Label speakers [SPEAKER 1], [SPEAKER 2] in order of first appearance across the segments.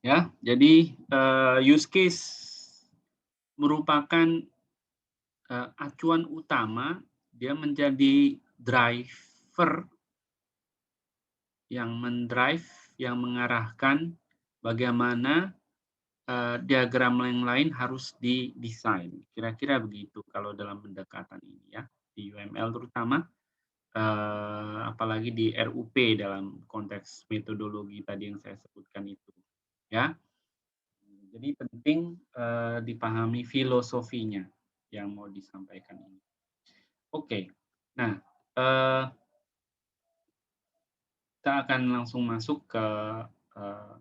[SPEAKER 1] Ya, jadi use case merupakan acuan utama, dia menjadi driver yang mendrive, yang mengarahkan bagaimana diagram yang lain harus didesain. Kira-kira begitu kalau dalam pendekatan ini ya, di UML terutama, apalagi di RUP dalam konteks metodologi tadi yang saya sebutkan itu, ya. Jadi penting, dipahami filosofinya yang mau disampaikan ini. Oke. Nah, eee, kita akan langsung masuk ke,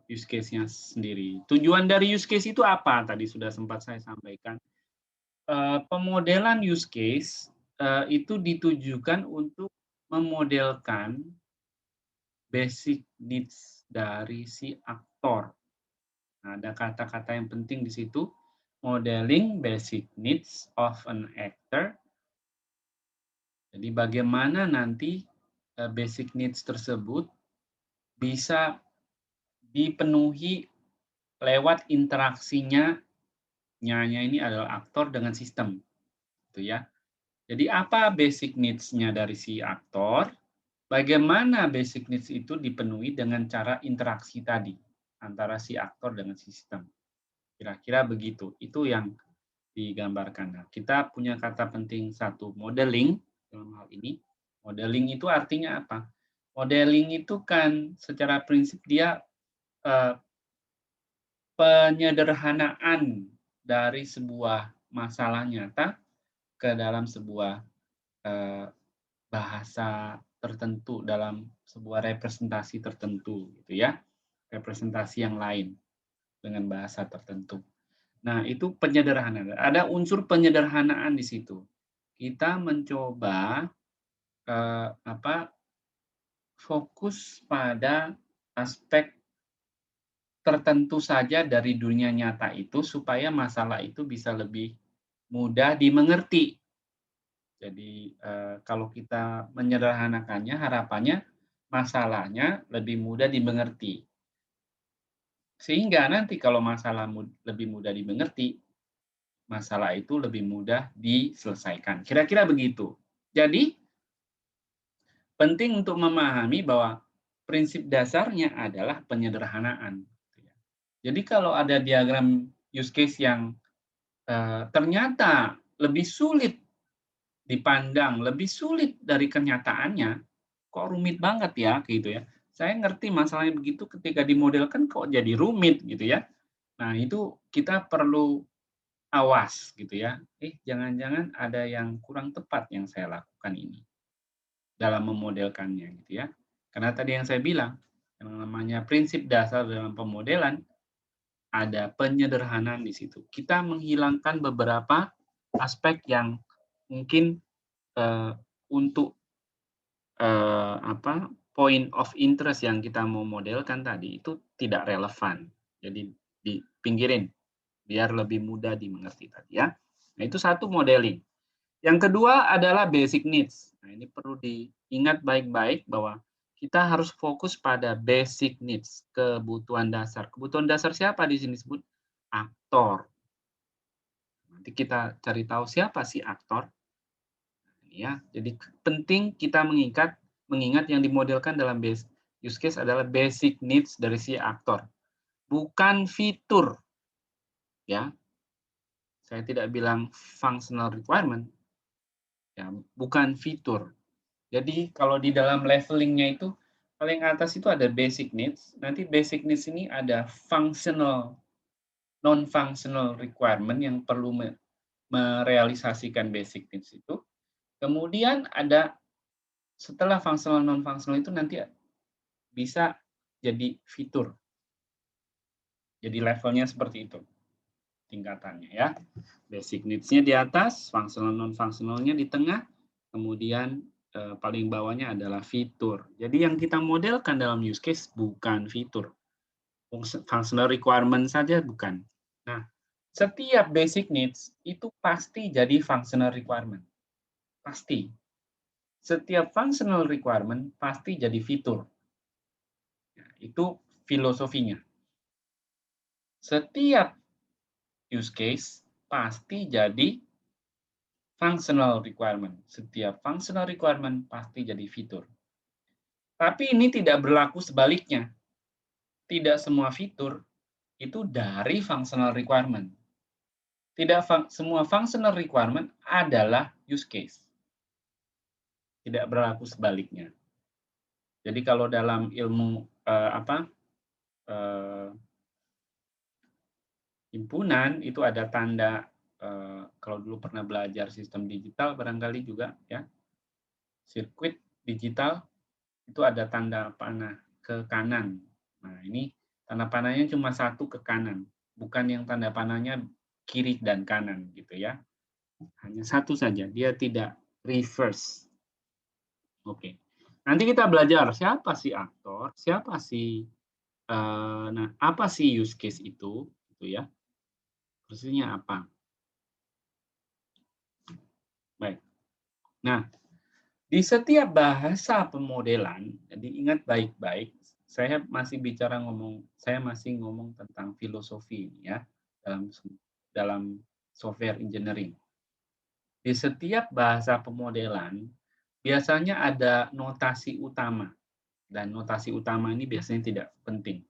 [SPEAKER 1] use case-nya sendiri. Tujuan dari use case itu apa? Tadi sudah sempat saya sampaikan. Pemodelan use case, itu ditujukan untuk memodelkan basic needs dari si aktor. Nah, ada kata-kata yang penting di situ, modeling basic needs of an actor. Jadi bagaimana nanti basic needs tersebut bisa dipenuhi lewat interaksinya, nyanya ini adalah aktor dengan sistem, gitu ya. Jadi apa basic needs-nya dari si aktor, bagaimana basic needs itu dipenuhi dengan cara interaksi tadi, antara si aktor dengan sistem. Kira-kira begitu, itu yang digambarkan. Nah, kita punya kata penting satu, modeling, dalam hal ini. Modeling itu artinya apa? Modeling itu kan secara prinsip dia eh, penyederhanaan dari sebuah masalah nyata ke dalam sebuah bahasa tertentu, dalam sebuah representasi tertentu, gitu ya. Representasi yang lain dengan bahasa tertentu. Nah, itu penyederhanaan. Ada unsur penyederhanaan di situ. Kita mencoba fokus pada aspek tertentu saja dari dunia nyata itu supaya masalah itu bisa lebih mudah dimengerti. Jadi kalau kita menyederhanakannya, harapannya masalahnya lebih mudah dimengerti. Sehingga nanti kalau masalah lebih mudah dimengerti, masalah itu lebih mudah diselesaikan. Kira-kira begitu. Jadi penting untuk memahami bahwa prinsip dasarnya adalah penyederhanaan. Jadi kalau ada diagram use case yang ternyata lebih sulit dipandang, lebih sulit dari kenyataannya, kok rumit banget ya, gitu ya. Saya ngerti masalahnya begitu ketika dimodelkan kok jadi rumit gitu ya. Nah, itu kita perlu awas gitu ya. Jangan-jangan ada yang kurang tepat yang saya lakukan ini dalam memodelkannya gitu ya. Karena tadi yang saya bilang, yang namanya prinsip dasar dalam pemodelan ada penyederhanaan di situ. Kita menghilangkan beberapa aspek yang mungkin untuk point of interest yang kita mau modelkan tadi itu tidak relevan. Jadi dipinggirin biar lebih mudah dimengerti tadi ya. Nah, itu satu modeling. Yang kedua adalah basic needs. Nah, ini perlu diingat baik-baik bahwa kita harus fokus pada basic needs, kebutuhan dasar. Kebutuhan dasar siapa di sini disebut? Aktor. Nanti kita cari tahu siapa si aktor. Ya, jadi penting kita mengingat yang dimodelkan dalam use case adalah basic needs dari si aktor, bukan fitur. Ya, saya tidak bilang functional requirement, ya, bukan fitur. Jadi kalau di dalam levelingnya itu paling atas itu ada basic needs. Nanti basic needs ini ada functional, non-functional requirement yang perlu merealisasikan basic needs itu. Kemudian ada setelah functional non-functional itu nanti bisa jadi fitur. Jadi levelnya seperti itu tingkatannya ya. Basic needs-nya di atas, functional non-functional-nya di tengah, kemudian paling bawahnya adalah fitur. Jadi yang kita modelkan dalam use case bukan fitur. Functional requirement saja bukan. Nah, setiap basic needs itu pasti jadi functional requirement. Pasti. Setiap functional requirement pasti jadi fitur. Nah, itu filosofinya. Setiap use case pasti jadi functional requirement. Setiap functional requirement pasti jadi fitur. Tapi ini tidak berlaku sebaliknya. Tidak semua fitur itu dari functional requirement. Tidak semua functional requirement adalah use case. Tidak berlaku sebaliknya. Jadi kalau dalam ilmu himpunan itu ada tanda, kalau dulu pernah belajar sistem digital barangkali juga ya, sirkuit digital itu ada tanda panah ke kanan. Nah ini tanda panahnya cuma satu ke kanan, bukan yang tanda panahnya kiri dan kanan gitu ya. Hanya satu saja, dia tidak reverse. Oke. Nanti kita belajar siapa sih aktor, siapa sih, nah apa sih use case itu, gitu ya. Persisnya apa? Baik. Nah, di setiap bahasa pemodelan, jadi ingat baik-baik, saya masih ngomong tentang filosofi ya dalam software engineering. Di setiap bahasa pemodelan biasanya ada notasi utama dan notasi utama ini biasanya tidak penting,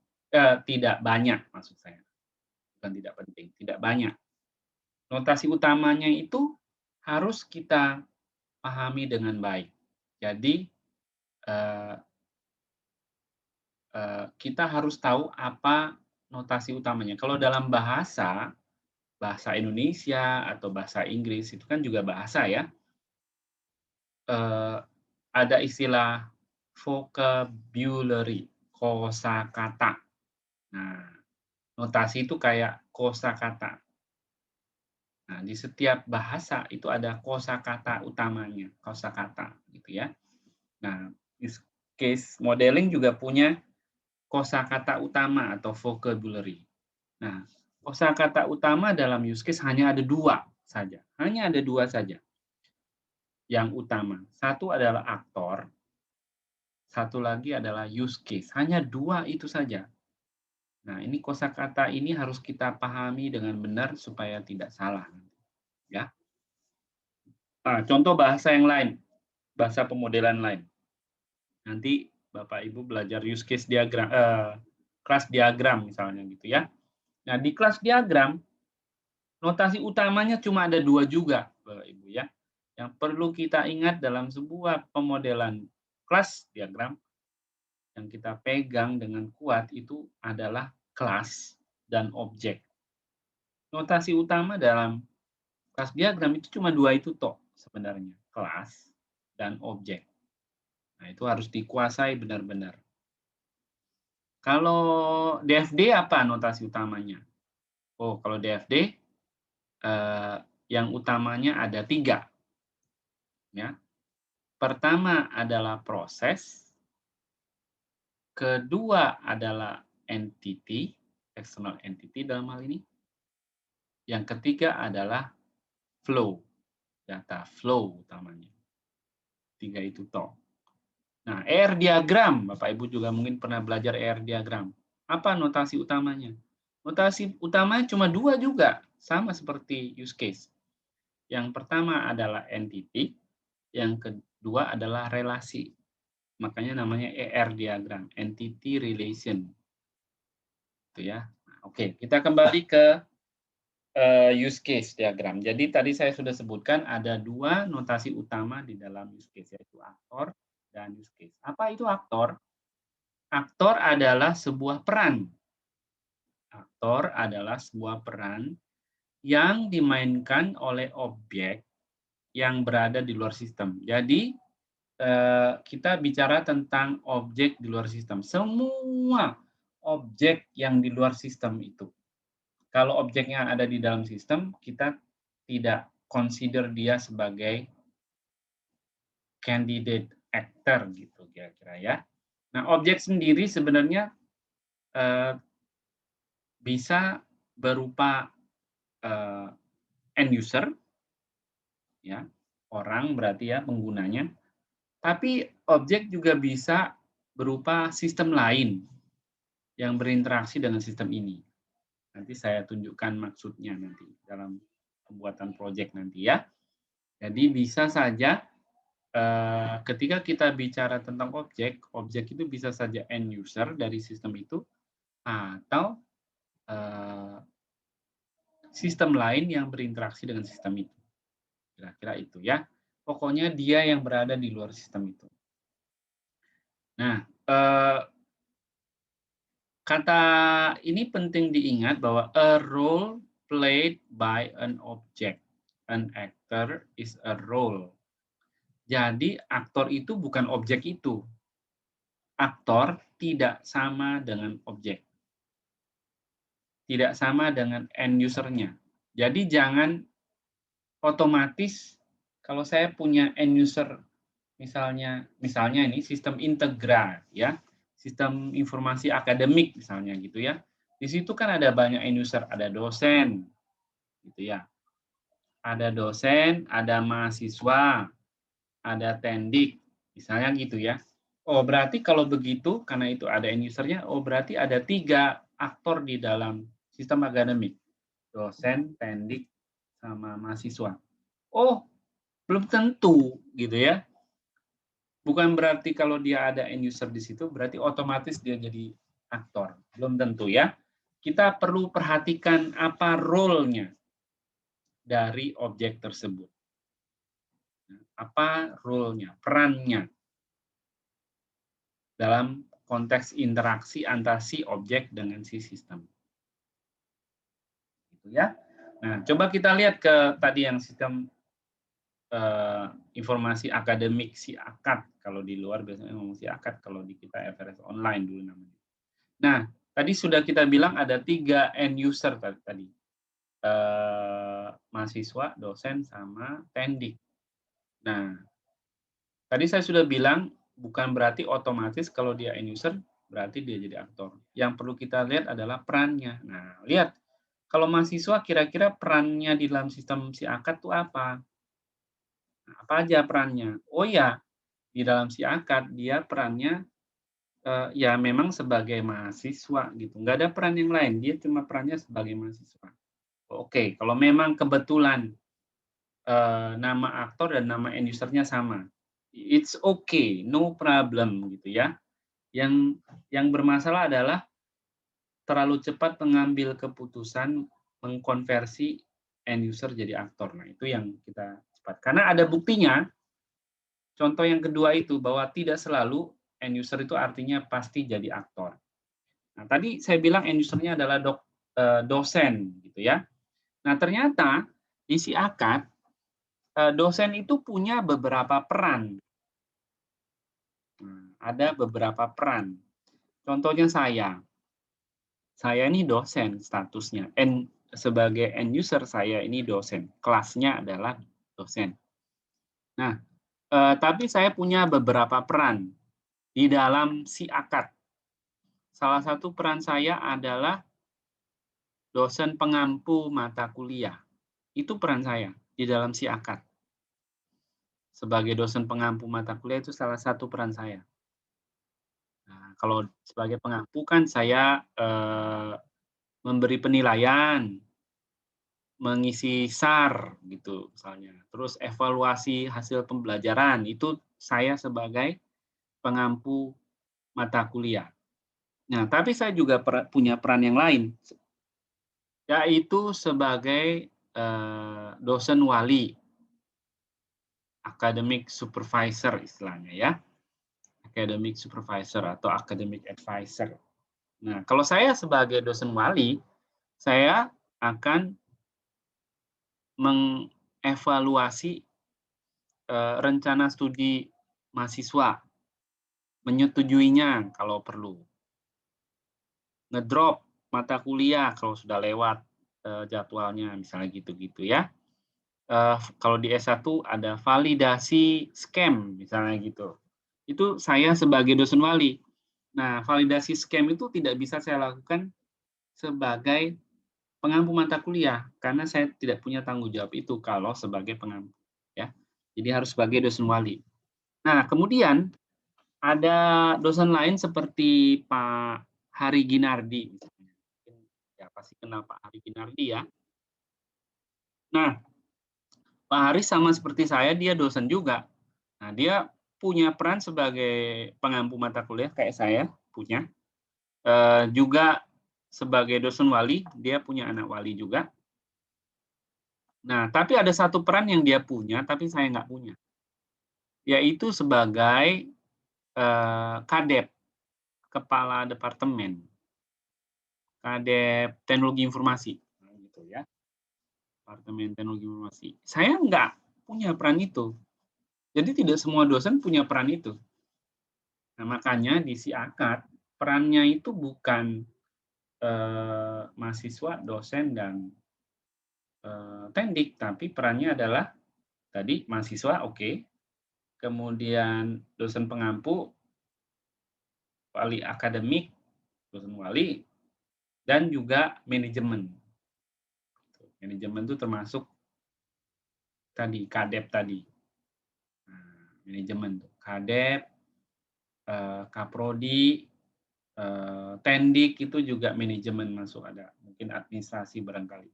[SPEAKER 1] tidak banyak maksud saya, bukan tidak penting, tidak banyak. Notasi utamanya itu harus kita pahami dengan baik. Jadi kita harus tahu apa notasi utamanya. Kalau dalam bahasa Indonesia atau bahasa Inggris itu kan juga bahasa ya, ada istilah vocabulary, kosakata. Nah, notasi itu kayak kosakata. Nah, di setiap bahasa itu ada kosakata utamanya, kosakata gitu ya. Nah, use case modeling juga punya kosakata utama atau vocabulary. Nah, kosakata utama dalam use case hanya ada dua saja. Hanya ada dua saja yang utama. Satu adalah aktor, satu lagi adalah use case. Hanya dua itu saja. Nah, ini kosakata ini harus kita pahami dengan benar supaya tidak salah. Ya. Nah, contoh bahasa yang lain, bahasa pemodelan lain. Nanti Bapak Ibu belajar use case diagram, kelas diagram misalnya gitu ya. Nah, di kelas diagram notasi utamanya cuma ada dua juga, Bapak Ibu ya. Yang perlu kita ingat dalam sebuah pemodelan kelas diagram yang kita pegang dengan kuat itu adalah kelas dan objek. Notasi utama dalam kelas diagram itu cuma dua itu toh sebenarnya, kelas dan objek. Nah, itu harus dikuasai benar-benar. Kalau DFD apa notasi utamanya? Oh, kalau DFD yang utamanya ada tiga. Ya. Pertama adalah proses, kedua adalah entity, external entity dalam hal ini. Yang ketiga adalah flow, data flow utamanya. Tiga itu toh. Nah, ER diagram, Bapak Ibu juga mungkin pernah belajar ER diagram. Apa notasi utamanya? Notasi utamanya cuma dua juga, sama seperti use case. Yang pertama adalah entity, yang kedua adalah relasi. Makanya namanya ER diagram, entity relation. Itu ya. Nah, oke, kita kembali ke use case diagram. Jadi tadi saya sudah sebutkan ada dua notasi utama di dalam use case, yaitu aktor dan use case. Apa itu aktor? Aktor adalah sebuah peran. Aktor adalah sebuah peran yang dimainkan oleh objek yang berada di luar sistem. Jadi kita bicara tentang objek di luar sistem. Semua objek yang di luar sistem itu. Kalau objeknya ada di dalam sistem, kita tidak consider dia sebagai candidate actor gitu kira-kira ya. Nah, objek sendiri sebenarnya bisa berupa end user, ya, orang berarti ya penggunanya. Tapi objek juga bisa berupa sistem lain yang berinteraksi dengan sistem ini. Nanti saya tunjukkan maksudnya nanti dalam pembuatan proyek nanti ya. Jadi bisa saja ketika kita bicara tentang objek, objek itu bisa saja end user dari sistem itu atau sistem lain yang berinteraksi dengan sistem itu. Kira-kira itu ya. Pokoknya dia yang berada di luar sistem itu. Nah, kata ini penting diingat bahwa a role played by an object. An actor is a role. Jadi aktor itu bukan objek itu. Aktor tidak sama dengan objek. Tidak sama dengan end user-nya. Jadi jangan otomatis kalau saya punya end user misalnya ini sistem integral ya, sistem informasi akademik misalnya gitu ya. Di situ kan ada banyak end user, ada dosen gitu ya. Ada dosen, ada mahasiswa, ada tendik, misalnya gitu ya. Oh, berarti kalau begitu, karena itu ada end user-nya, oh berarti ada 3 aktor di dalam sistem akademik. Dosen, tendik, sama mahasiswa. Oh, belum tentu gitu ya. Bukan berarti kalau dia ada end user di situ, berarti otomatis dia jadi aktor. Belum tentu ya. Kita perlu perhatikan apa role-nya dari objek tersebut. Apa role-nya, perannya dalam konteks interaksi antara si objek dengan si sistem. Gitu ya. Nah, coba kita lihat ke tadi yang sistem informasi akademik si akad, kalau di luar biasanya ngomong si akad, kalau di kita FRS online dulu namanya. Nah, tadi sudah kita bilang ada 3 end user tadi. Mahasiswa, dosen, sama tendik. Nah, tadi saya sudah bilang bukan berarti otomatis kalau dia end user berarti dia jadi aktor. Yang perlu kita lihat adalah perannya. Nah, lihat kalau mahasiswa kira-kira perannya di dalam sistem si akad itu apa? Apa aja perannya? Oh ya, di dalam si akad dia perannya ya memang sebagai mahasiswa gitu. Nggak ada peran yang lain, dia cuma perannya sebagai mahasiswa. Oke, kalau memang kebetulan nama aktor dan nama end user-nya sama, it's okay, no problem gitu ya. Yang bermasalah adalah terlalu cepat mengambil keputusan mengkonversi end user jadi aktor. Nah, itu yang kita cepat. Karena ada buktinya. Contoh yang kedua itu bahwa tidak selalu end user itu artinya pasti jadi aktor. Nah, tadi saya bilang end user-nya adalah dosen gitu ya. Nah, ternyata di si akad dosen itu punya beberapa peran. Nah, ada beberapa peran. Contohnya saya. Saya ini dosen statusnya. Sebagai end user saya ini dosen. Kelasnya adalah dosen. Nah, tapi saya punya beberapa peran di dalam si akad. Salah satu peran saya adalah dosen pengampu mata kuliah. Itu peran saya di dalam si akad. Sebagai dosen pengampu mata kuliah itu salah satu peran saya. Nah, kalau sebagai pengampu kan saya memberi penilaian, mengisi SAR gitu misalnya. Terus evaluasi hasil pembelajaran itu saya sebagai pengampu mata kuliah. Nah, tapi saya juga punya peran yang lain, yaitu sebagai dosen wali, academic supervisor istilahnya ya, academic supervisor atau academic advisor. Nah, kalau saya sebagai dosen wali, saya akan mengevaluasi rencana studi mahasiswa, menyetujuinya kalau perlu, ngedrop mata kuliah kalau sudah lewat jadwalnya, misalnya gitu-gitu ya. Kalau di S1 ada validasi scam, misalnya gitu. Itu saya sebagai dosen wali. Nah, validasi scam itu tidak bisa saya lakukan sebagai pengampu mata kuliah, karena saya tidak punya tanggung jawab itu kalau sebagai pengampu. Ya. Jadi harus sebagai dosen wali. Nah, kemudian ada dosen lain seperti Pak Hari Ginardi, misalnya. Siapa pasti kenal Pak Hari Kinardi ya. Nah, Pak Hari sama seperti saya, dia dosen juga. Nah, dia punya peran sebagai pengampu mata kuliah kayak saya punya. Juga sebagai dosen wali, dia punya anak wali juga. Nah, tapi ada satu peran yang dia punya, tapi saya nggak punya, yaitu sebagai kadep, kepala departemen, kadep teknologi informasi, nah, gitu ya, departemen teknologi informasi. Saya nggak punya peran itu. Jadi tidak semua dosen punya peran itu. Nah, makanya di SIAKAD perannya itu bukan mahasiswa, dosen, dan tendik, tapi perannya adalah tadi mahasiswa, oke, kemudian dosen pengampu, wali akademik, dosen wali, dan juga manajemen. Manajemen itu termasuk tadi kadep tadi. Nah, manajemen tuh kadep, kaprodi, tendik itu juga manajemen masuk, ada mungkin administrasi barangkali.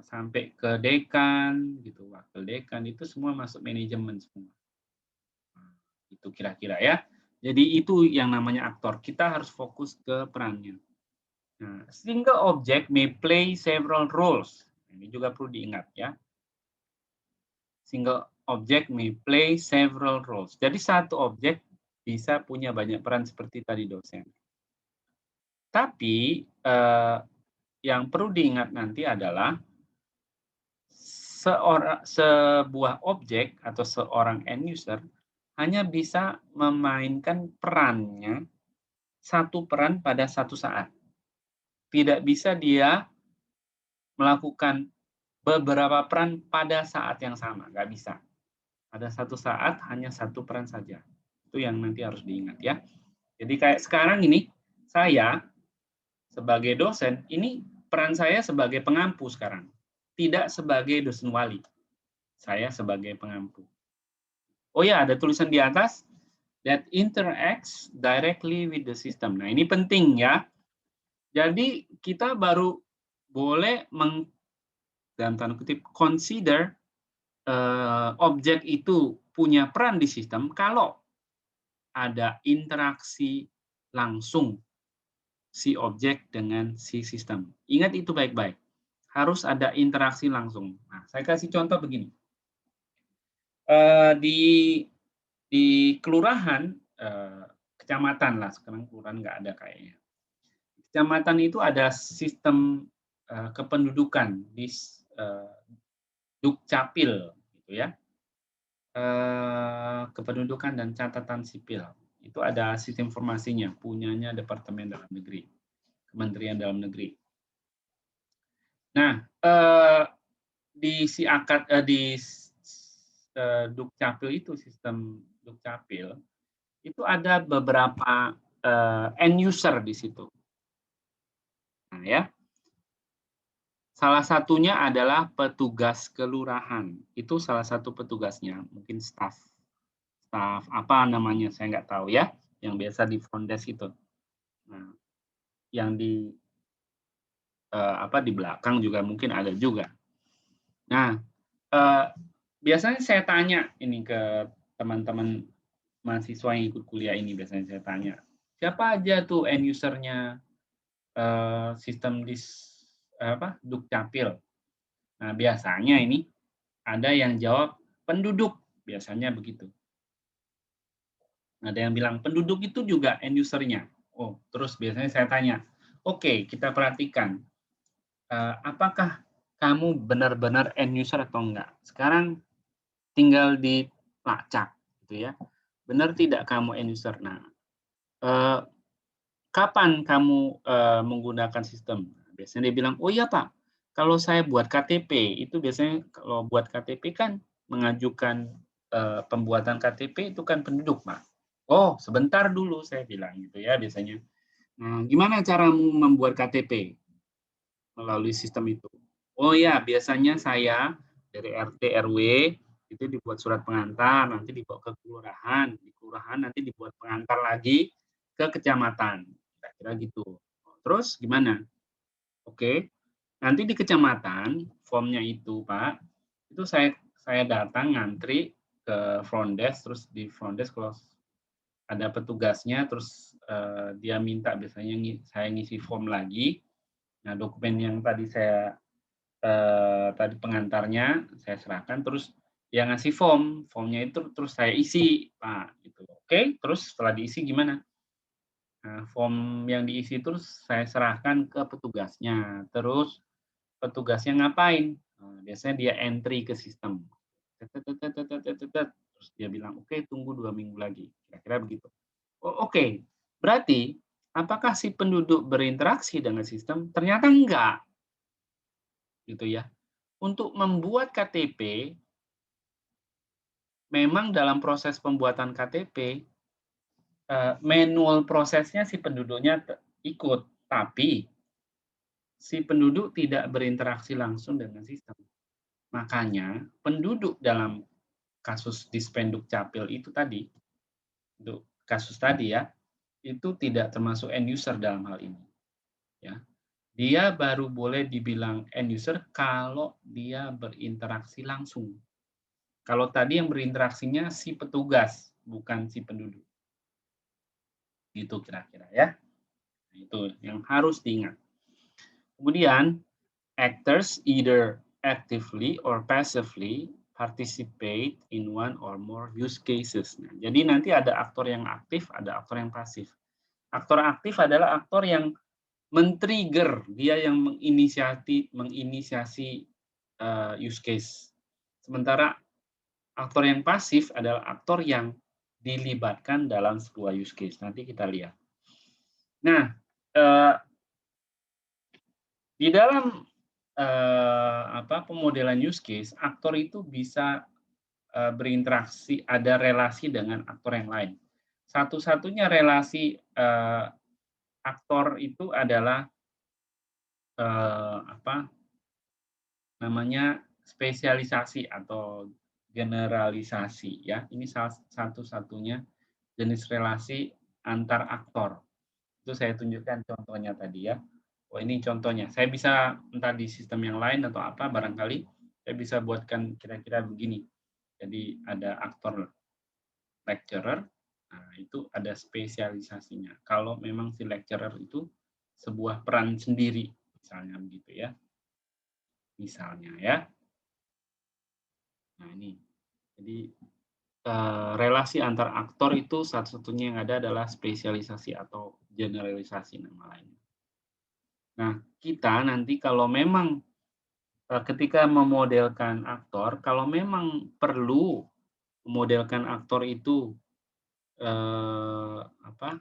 [SPEAKER 1] Sampai ke dekan gitu, wakil dekan itu semua masuk manajemen semua. Nah, itu kira-kira ya. Jadi itu yang namanya aktor. Kita harus fokus ke perannya. Nah, single object may play several roles. Ini juga perlu diingat ya. Single object may play several roles. Jadi satu objek bisa punya banyak peran seperti tadi dosen. Tapi yang perlu diingat nanti adalah sebuah objek atau seorang end user hanya bisa memainkan perannya, satu peran pada satu saat. Tidak bisa dia melakukan beberapa peran pada saat yang sama, nggak bisa. Pada satu saat hanya satu peran saja. Itu yang nanti harus diingat ya. Jadi kayak sekarang ini, saya sebagai dosen, ini peran saya sebagai pengampu sekarang. Tidak sebagai dosen wali. Saya sebagai pengampu. Oh ya, ada tulisan di atas, that interacts directly with the system. Nah, ini penting ya. Jadi kita baru boleh dalam tanda kutip consider objek itu punya peran di sistem kalau ada interaksi langsung si objek dengan si sistem. Ingat itu baik-baik. Harus ada interaksi langsung. Nah, saya kasih contoh begini. Di kelurahan, kecamatan lah, sekarang kelurahan nggak ada kayaknya. Kecamatan itu ada sistem kependudukan di Dukcapil, gitu ya. Kependudukan dan catatan sipil. Itu ada sistem informasinya, punyanya Departemen Dalam Negeri, Kementerian Dalam Negeri. Nah, di Dukcapil itu, sistem Dukcapil, itu ada beberapa end user di situ. Nah, ya. Salah satunya adalah petugas kelurahan. Itu salah satu petugasnya, mungkin staf apa namanya saya nggak tahu ya, yang biasa di front desk itu. Nah, yang di di belakang juga mungkin ada juga. Nah, biasanya saya tanya ini ke teman-teman mahasiswa yang ikut kuliah ini, biasanya saya tanya, siapa aja tuh end user-nya sistem Dukcapil. Nah, biasanya ini ada yang jawab penduduk, biasanya begitu. Ada yang bilang penduduk itu juga end user-nya. Oh, terus biasanya saya tanya, oke, kita perhatikan, apakah kamu benar-benar end user atau enggak? Sekarang tinggal dilacak, gitu ya. Benar tidak kamu end user? Nah, kapan kamu menggunakan sistem? Biasanya dia bilang, oh iya Pak, kalau saya buat KTP, itu biasanya kalau buat KTP kan mengajukan pembuatan KTP itu kan penduduk, Pak. Oh, sebentar dulu saya bilang gitu ya biasanya. Nah, gimana caramu membuat KTP melalui sistem itu? Oh ya, biasanya saya dari RT RW itu dibuat surat pengantar, nanti dibawa ke kelurahan, di kelurahan nanti dibuat pengantar lagi ke kecamatan, kira-kira gitu. Terus gimana? Oke. Nanti di kecamatan, formnya itu Pak, itu saya datang ngantri ke front desk, terus di front desk kalau ada petugasnya, terus, dia minta biasanya saya ngisi form lagi. Nah, dokumen yang tadi tadi pengantarnya saya serahkan, terus dia ngasih form, formnya itu terus saya isi, Pak, gitu. Oke, terus setelah diisi gimana? Nah, form yang diisi terus saya serahkan ke petugasnya, terus petugasnya ngapain? Biasanya dia entry ke sistem. Terus dia bilang, "Oke, tunggu 2 minggu lagi." Kira-kira begitu. Oh, oke. Berarti apakah si penduduk berinteraksi dengan sistem? Ternyata enggak, gitu ya. Untuk membuat KTP, memang dalam proses pembuatan KTP, manual prosesnya si penduduknya ikut, tapi si penduduk tidak berinteraksi langsung dengan sistem. Makanya penduduk dalam kasus Dispenduk Capil itu tadi, untuk kasus tadi ya, itu tidak termasuk end user dalam hal ini, ya. Dia baru boleh dibilang end user kalau dia berinteraksi langsung. Kalau tadi yang berinteraksinya si petugas, bukan si penduduk. Gitu kira-kira ya. Nah, itu yang harus diingat. Kemudian, actors either actively or passively participate in one or more use cases. Nah, jadi nanti ada aktor yang aktif, ada aktor yang pasif. Aktor aktif adalah aktor yang men-trigger, dia yang menginisiasi use case. Sementara aktor yang pasif adalah aktor yang dilibatkan dalam sebuah use case. Nanti kita lihat. Nah, di dalam pemodelan use case, aktor itu bisa berinteraksi, ada relasi dengan aktor yang lain. Satu-satunya relasi aktor itu adalah apa namanya, spesialisasi atau generalisasi ya. Ini salah satu-satunya jenis relasi antar aktor. Itu saya tunjukkan contohnya tadi ya. Oh, ini contohnya. Saya bisa entah di sistem yang lain atau apa barangkali saya bisa buatkan kira-kira begini. Jadi ada aktor lecturer, nah itu ada spesialisasinya. Kalau memang si lecturer itu sebuah peran sendiri, misalnya begitu ya. Misalnya ya. Nah ini. Jadi relasi antar aktor itu satu-satunya yang ada adalah spesialisasi atau generalisasi nama lainnya. Nah, kita nanti kalau memang ketika memodelkan aktor, kalau memang perlu memodelkan aktor itu apa,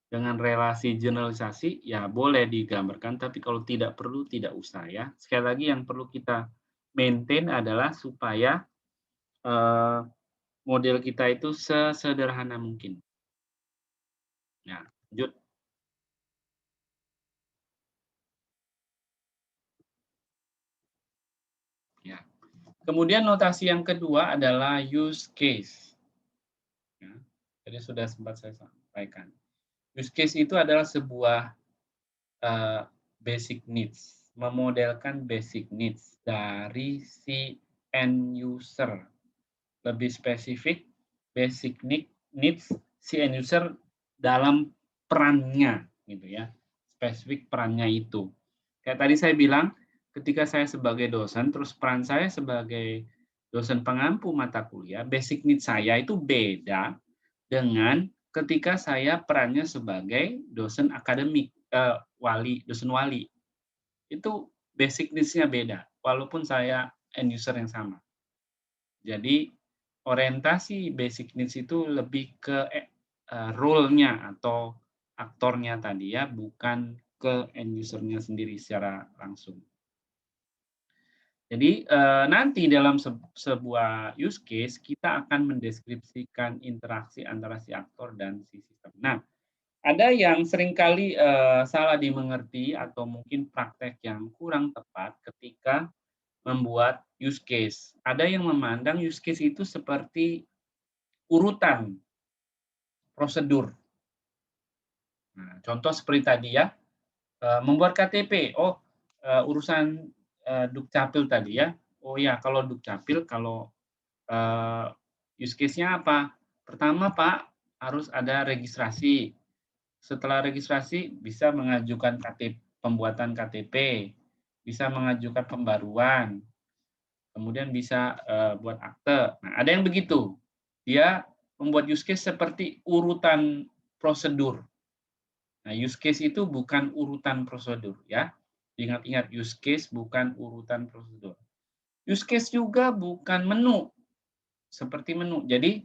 [SPEAKER 1] dengan relasi generalisasi, ya boleh digambarkan, tapi kalau tidak perlu, tidak usah ya. Sekali lagi yang perlu kita maintain adalah supaya model kita itu sesederhana mungkin. Nah, lanjut. Ya. Kemudian notasi yang kedua adalah use case. Ya, jadi sudah sempat saya sampaikan. Use case itu adalah sebuah basic needs, memodelkan basic needs dari si end user. Lebih spesifik, basic needs si end user dalam perannya, gitu ya. Spesifik perannya itu. Kayak tadi saya bilang, ketika saya sebagai dosen, terus peran saya sebagai dosen pengampu mata kuliah, basic need saya itu beda dengan ketika saya perannya sebagai dosen akademik, dosen wali. Itu basic needs-nya beda, walaupun saya end user yang sama. Jadi orientasi basic needs itu lebih ke role-nya atau aktornya tadi ya, bukan ke end user-nya sendiri secara langsung. Jadi nanti dalam sebuah use case kita akan mendeskripsikan interaksi antara si aktor dan si sistem. Nah, ada yang seringkali salah dimengerti atau mungkin praktek yang kurang tepat ketika membuat use case. Ada yang memandang use case itu seperti urutan prosedur. Nah, contoh seperti tadi ya, Membuat KTP, urusan, Dukcapil tadi ya. Oh ya, kalau Dukcapil kalau, eee, use case-nya apa? Pertama Pak, harus ada registrasi. Setelah registrasi bisa mengajukan pembuatan KTP, bisa mengajukan pembaruan, kemudian bisa, buat akte. Nah, ada yang begitu. Dia membuat use case seperti urutan prosedur. Nah, use case itu bukan urutan prosedur ya. Ingat-ingat, use case bukan urutan prosedur. Use case juga bukan menu, seperti menu. Jadi,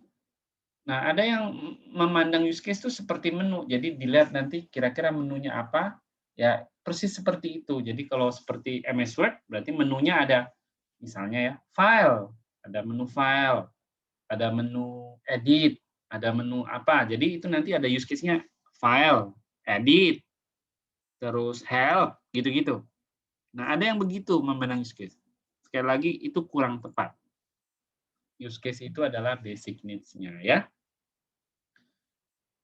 [SPEAKER 1] nah ada yang memandang use case itu seperti menu. Jadi dilihat nanti kira-kira menunya apa, ya persis seperti itu. Jadi kalau seperti MS Word, berarti menunya ada misalnya ya, file, ada menu file, ada menu edit, ada menu apa. Jadi itu nanti ada use case-nya file, edit, terus help, gitu-gitu. Nah, ada yang begitu memandang use case. Sekali lagi, itu kurang tepat. Use case itu adalah basic needs-nya ya.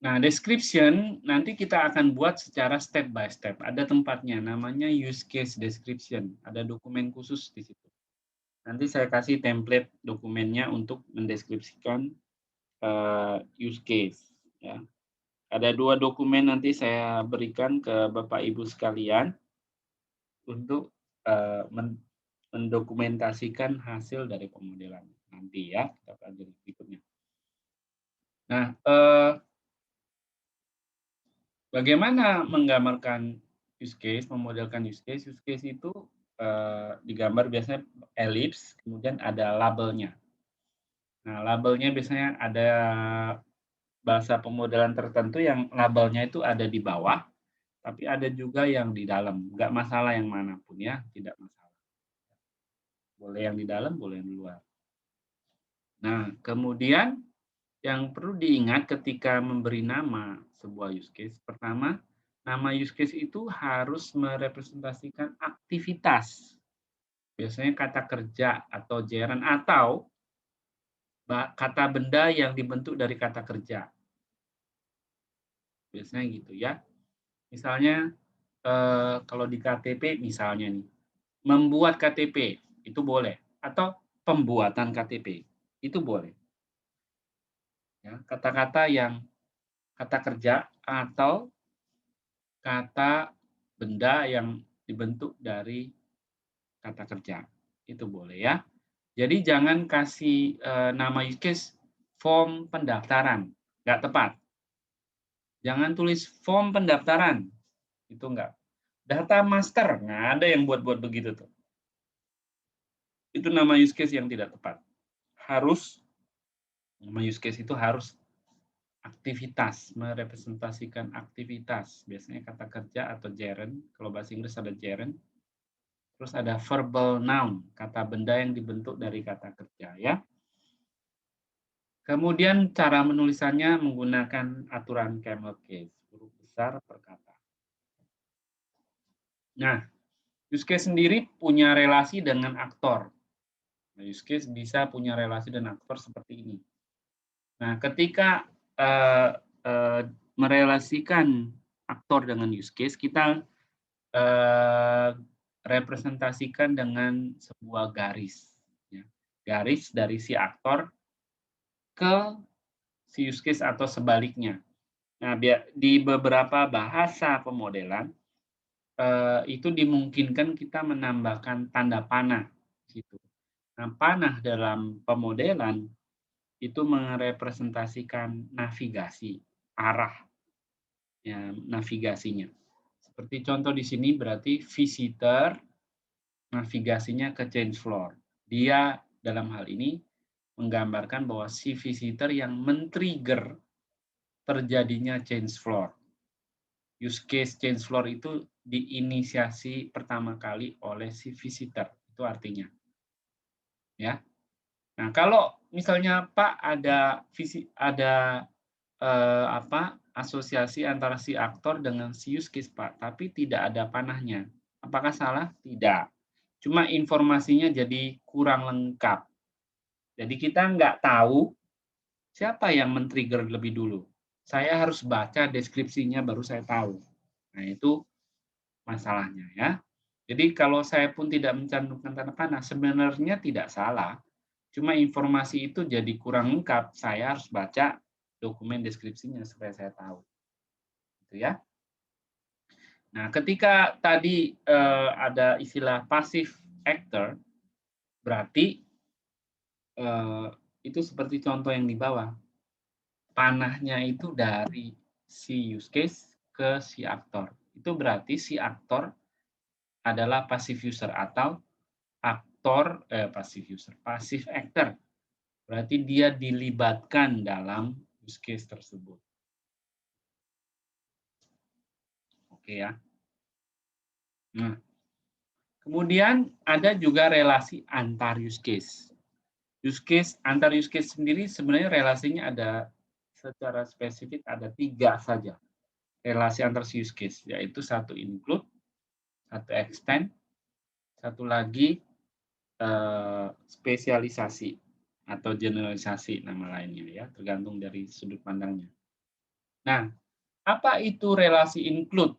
[SPEAKER 1] Nah, description nanti kita akan buat secara step by step. Ada tempatnya, namanya use case description. Ada dokumen khusus di situ. Nanti saya kasih template dokumennya untuk mendeskripsikan use case. Ya. Ada 2 dokumen nanti saya berikan ke Bapak Ibu sekalian untuk mendokumentasikan hasil dari pemodelan nanti ya. Kita pelajari berikutnya. Nah, bagaimana menggambarkan use case, memodelkan use case? Use case itu digambar biasanya elips, kemudian ada labelnya. Nah, labelnya biasanya ada bahasa pemodelan tertentu yang labelnya itu ada di bawah, tapi ada juga yang di dalam. Nggak masalah yang manapun ya, tidak masalah. Boleh yang di dalam, boleh yang di luar. Nah, kemudian yang perlu diingat ketika memberi nama sebuah use case, pertama, nama use case itu harus merepresentasikan aktivitas. Biasanya kata kerja atau gerund atau kata benda yang dibentuk dari kata kerja. Biasanya gitu ya. Misalnya kalau di KTP misalnya nih, membuat KTP itu boleh atau pembuatan KTP itu boleh. Ya, kata-kata yang kata kerja atau kata benda yang dibentuk dari kata kerja. Itu boleh ya. Jadi jangan kasih, nama use case form pendaftaran, nggak tepat. Jangan tulis form pendaftaran, itu enggak. Data master, nggak ada yang buat-buat begitu tuh. Itu nama use case yang tidak tepat. Harus, nama use case itu harus aktivitas, merepresentasikan aktivitas. Biasanya kata kerja atau gerund, kalau bahasa Inggris ada gerund. Terus ada verbal noun, kata benda yang dibentuk dari kata kerja ya. Kemudian cara menulisannya menggunakan aturan camel case, huruf besar per kata. Nah, use case sendiri punya relasi dengan aktor. Nah, use case bisa punya relasi dengan aktor seperti ini. Nah, ketika merelasikan aktor dengan use case, kita representasikan dengan sebuah garis. Ya. Garis dari si aktor ke si use case atau sebaliknya. Nah, di beberapa bahasa pemodelan itu dimungkinkan kita menambahkan tanda panah gitu. Nah, panah dalam pemodelan itu merepresentasikan navigasi, arah ya, navigasinya. Seperti contoh di sini berarti visitor navigasinya ke change floor. Dia dalam hal ini menggambarkan bahwa si visitor yang men-trigger terjadinya change floor. Use case change floor itu diinisiasi pertama kali oleh si visitor. Itu artinya. Ya. Nah, kalau misalnya Pak ada asosiasi antara si aktor dengan si use case Pak, tapi tidak ada panahnya. Apakah salah? Tidak. Cuma informasinya jadi kurang lengkap. Jadi kita nggak tahu siapa yang men-trigger lebih dulu. Saya harus baca deskripsinya baru saya tahu. Nah, itu masalahnya ya. Jadi kalau saya pun tidak mencantumkan tanda panah, sebenarnya tidak salah. Cuma informasi itu jadi kurang lengkap. Saya harus baca dokumen deskripsinya supaya saya tahu. Gitu ya. Nah, ketika tadi ada istilah passive actor, berarti itu seperti contoh yang di bawah. Panahnya itu dari si use case ke si aktor. Itu berarti si aktor adalah passive user atau passive actor. Berarti dia dilibatkan dalam use case tersebut. Oke ya. Nah, kemudian ada juga relasi antar use case. Antar use case sendiri sebenarnya relasinya ada secara spesifik ada 3 saja. Relasi antar use case, yaitu satu include, satu extend, satu lagi spesialisasi atau generalisasi nama lainnya ya, tergantung dari sudut pandangnya. Nah, apa itu relasi include?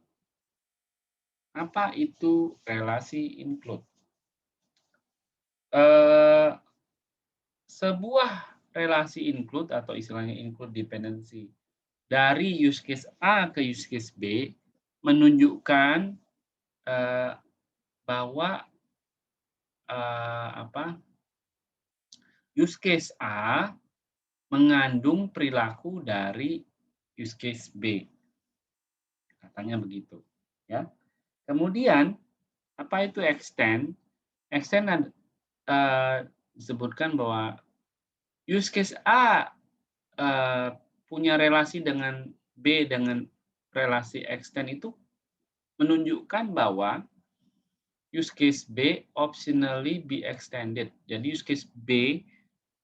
[SPEAKER 1] Apa itu relasi include? Sebuah relasi include atau istilahnya include dependency dari use case A ke use case B menunjukkan bahwa use case A mengandung perilaku dari use case B. Katanya begitu, ya. Kemudian apa itu extend? Extend disebutkan bahwa use case A punya relasi dengan B dengan relasi extend itu menunjukkan bahwa use case B optionally be extended. Jadi use case B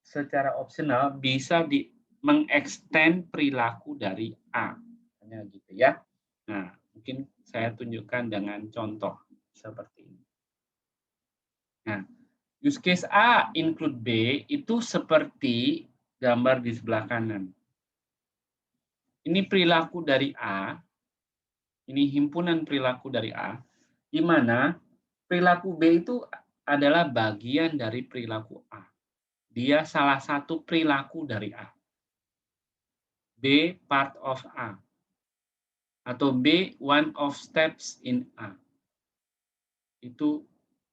[SPEAKER 1] secara opsional bisa mengextend perilaku dari A. Hanya gitu ya. Nah, mungkin saya tunjukkan dengan contoh seperti ini. Nah, use case A include B itu seperti gambar di sebelah kanan. Ini perilaku dari A, ini himpunan perilaku dari A, di mana perilaku B itu adalah bagian dari perilaku A. Dia salah satu perilaku dari A. B part of A. Atau B one of steps in A. Itu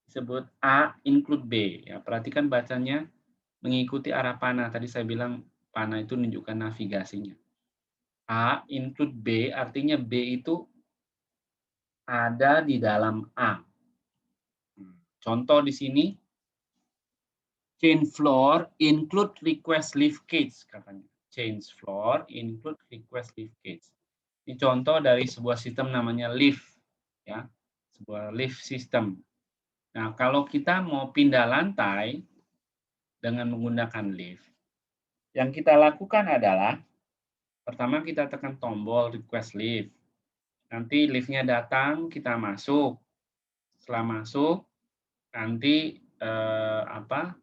[SPEAKER 1] disebut A include B. Ya, perhatikan bacanya mengikuti arah panah. Tadi saya bilang panah itu menunjukkan navigasinya. A include B artinya B itu ada di dalam A. Contoh di sini, change floor include request leave cage katanya. Change floor include request leave cage. Ini contoh dari sebuah sistem namanya lift, ya, sebuah lift system. Nah, kalau kita mau pindah lantai dengan menggunakan lift, yang kita lakukan adalah pertama kita tekan tombol request lift. Nanti liftnya datang, kita masuk. Setelah masuk, nanti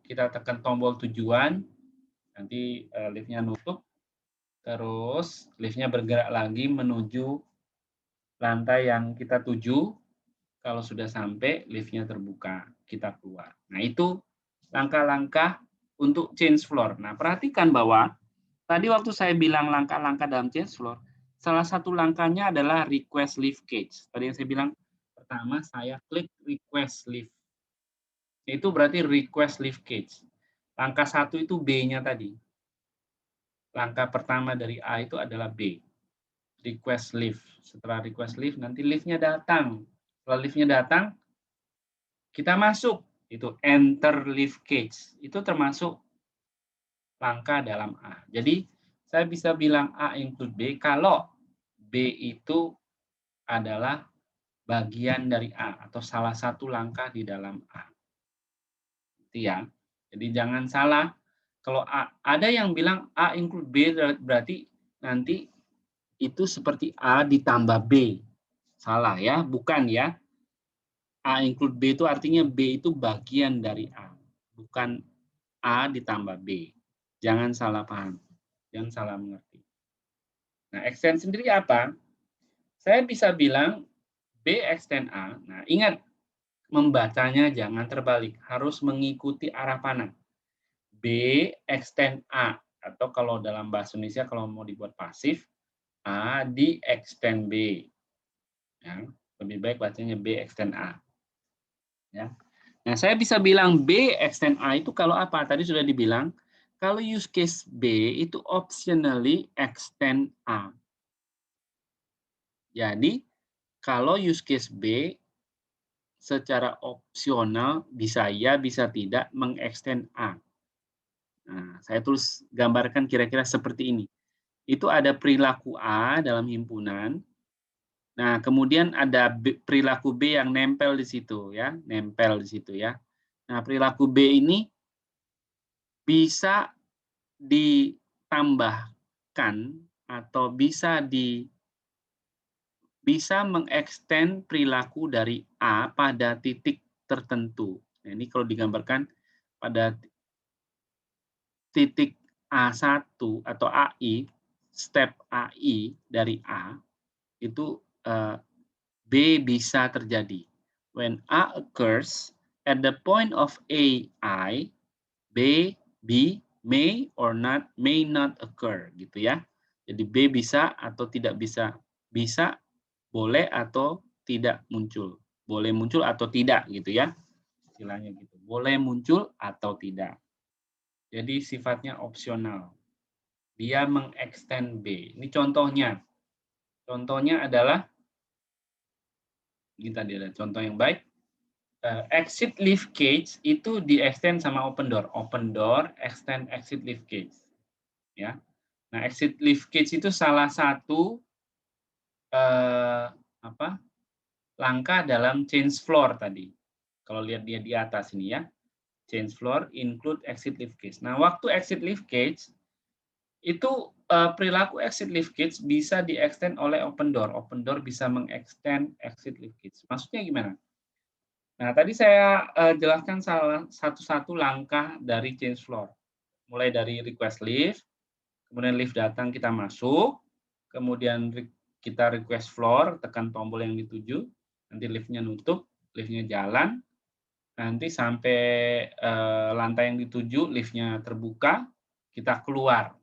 [SPEAKER 1] kita tekan tombol tujuan, nanti liftnya nutup, terus liftnya bergerak lagi menuju lantai yang kita tuju. Kalau sudah sampai, liftnya terbuka, kita keluar. Nah, itu langkah-langkah untuk change floor. Nah, perhatikan bahwa tadi waktu saya bilang langkah-langkah dalam change floor, salah satu langkahnya adalah request lift cage. Tadi yang saya bilang, pertama saya klik request lift. Itu berarti request lift cage. Langkah 1 itu B-nya tadi. Langkah pertama dari A itu adalah B. Request lift. Setelah request lift, nanti liftnya datang. Setelah liftnya datang, kita masuk. Itu enter lift cage. Itu termasuk langkah dalam A. Jadi, saya bisa bilang A include B kalau B itu adalah bagian dari A atau salah satu langkah di dalam A. Itu ya. Jadi jangan salah. Kalau A, ada yang bilang A include B berarti nanti itu seperti A ditambah B. Salah ya, bukan ya. A include B itu artinya B itu bagian dari A. Bukan A ditambah B. Jangan salah paham. Jangan salah mengerti. Nah, extend sendiri apa? Saya bisa bilang B extend A. Nah, ingat membacanya jangan terbalik, harus mengikuti arah panah. B extend A, atau kalau dalam bahasa Indonesia kalau mau dibuat pasif, A di extend B. Ya, lebih baik bacanya B extend A. Ya. Nah, saya bisa bilang B extend A itu kalau apa? Tadi sudah dibilang, kalau use case B itu optionally extend A. Jadi, kalau use case B secara opsional bisa ya, bisa tidak mengextend A. Nah, saya tulis gambarkan kira-kira seperti ini. Itu ada perilaku A dalam himpunan. Nah, kemudian ada perilaku B yang nempel di situ ya, nempel di situ ya. Nah, perilaku B ini bisa ditambahkan atau bisa mengextend perilaku dari A pada titik tertentu. Nah, ini kalau digambarkan pada titik A1 atau AI, step AI dari A, itu B bisa terjadi. When A occurs at the point of AI, B may or may not occur, gitu ya. Jadi B bisa atau tidak bisa, bisa, boleh atau tidak muncul, boleh muncul atau tidak, gitu ya. Istilahnya gitu, boleh muncul atau tidak. Jadi sifatnya opsional. Dia mengextend B. Ini contohnya. Contohnya adalah, ini tadi ada contoh yang baik. Exit lift cage itu di-extend sama open door. Open door, extend exit lift cage. Ya. Nah, exit lift cage itu salah satu langkah dalam change floor tadi. Kalau lihat dia di atas ini ya. Change floor include exit lift cage. Nah, waktu exit lift cage itu perilaku exit lift cage bisa di-extend oleh open door. Open door bisa mengextend exit lift cage. Maksudnya gimana? Nah, tadi saya jelaskan salah satu-satu langkah dari change floor. Mulai dari request lift, kemudian lift datang kita masuk, kemudian kita request floor, tekan tombol yang dituju, nanti liftnya nutup, liftnya jalan, nanti sampai lantai yang dituju, liftnya terbuka, kita keluar.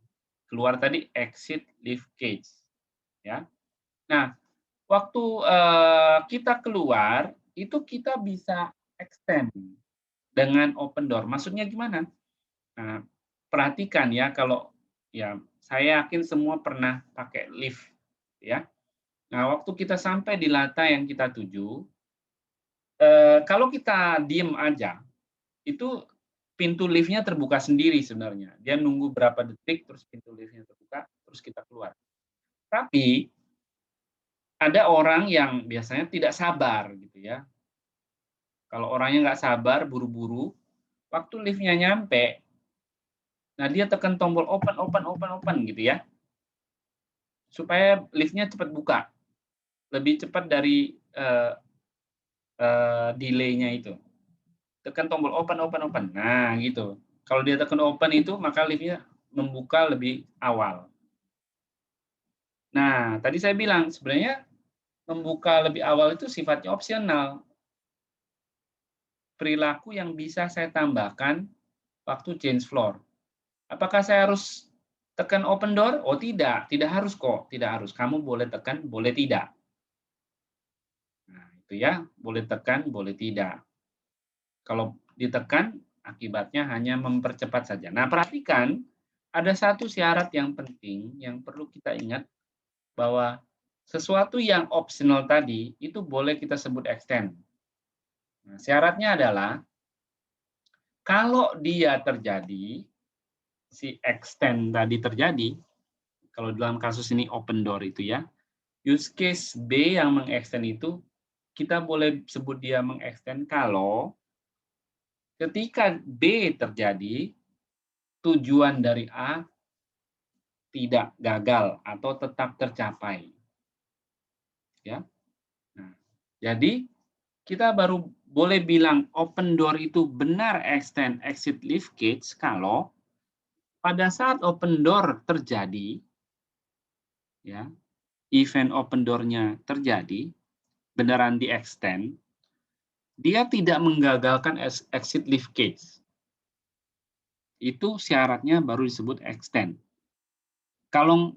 [SPEAKER 1] Keluar tadi exit lift cage. Ya. Nah, waktu kita keluar, itu kita bisa extend dengan open door. Maksudnya gimana? Nah, perhatikan ya, kalau ya saya yakin semua pernah pakai lift, ya. Nah, waktu kita sampai di lantai yang kita tuju, kalau kita diem aja, itu pintu liftnya terbuka sendiri sebenarnya. Dia nunggu berapa detik, terus pintu liftnya terbuka, terus kita keluar. Tapi ada orang yang biasanya tidak sabar gitu ya. Kalau orangnya nggak sabar, buru-buru, waktu liftnya nyampe, nah dia tekan tombol open, open, open, open gitu ya, supaya liftnya cepat buka, lebih cepat dari delay-nya itu. Tekan tombol open, open, open. Nah gitu. Kalau dia tekan open itu, maka liftnya membuka lebih awal. Nah, tadi saya bilang sebenarnya membuka lebih awal itu sifatnya opsional. Perilaku yang bisa saya tambahkan waktu change floor. Apakah saya harus tekan open door? Oh tidak, tidak harus kok, tidak harus. Kamu boleh tekan, boleh tidak. Nah, itu ya, boleh tekan, boleh tidak. Kalau ditekan, akibatnya hanya mempercepat saja. Nah, perhatikan, ada satu syarat yang penting yang perlu kita ingat, bahwa sesuatu yang optional tadi, itu boleh kita sebut extend. Nah, syaratnya adalah, kalau dia terjadi, si extend tadi terjadi, kalau dalam kasus ini open door itu ya, use case B yang mengextend itu, kita boleh sebut dia mengextend kalau ketika B terjadi, tujuan dari A tidak gagal atau tetap tercapai. Ya. Nah, jadi kita baru boleh bilang open door itu benar extend exit lift cage kalau pada saat open door terjadi, ya, event open door-nya terjadi, beneran di-extend, dia tidak menggagalkan exit lift cage. Itu syaratnya baru disebut extend. Kalau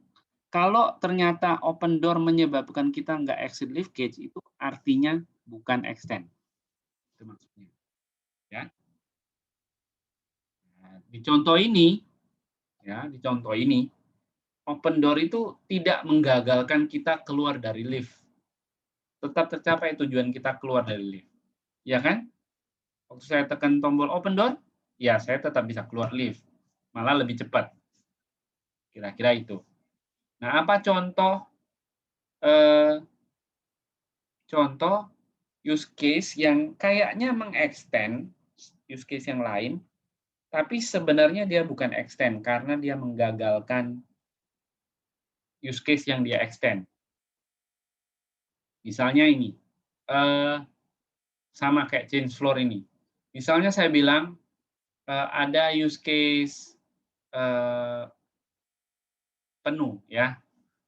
[SPEAKER 1] ternyata open door menyebabkan kita nggak exit lift cage, itu artinya bukan extend. Itu maksudnya. Ya. Nah, di contoh ini, open door itu tidak menggagalkan kita keluar dari lift. Tetap tercapai tujuan kita keluar dari lift. Ya kan? Waktu saya tekan tombol open door, ya saya tetap bisa keluar lift. Malah lebih cepat. Kira-kira itu. Nah, apa contoh use case yang kayaknya mengextend use case yang lain, tapi sebenarnya dia bukan extend karena dia menggagalkan use case yang dia extend. Misalnya ini, sama kayak change floor ini. Misalnya saya bilang ada use case penuh, ya.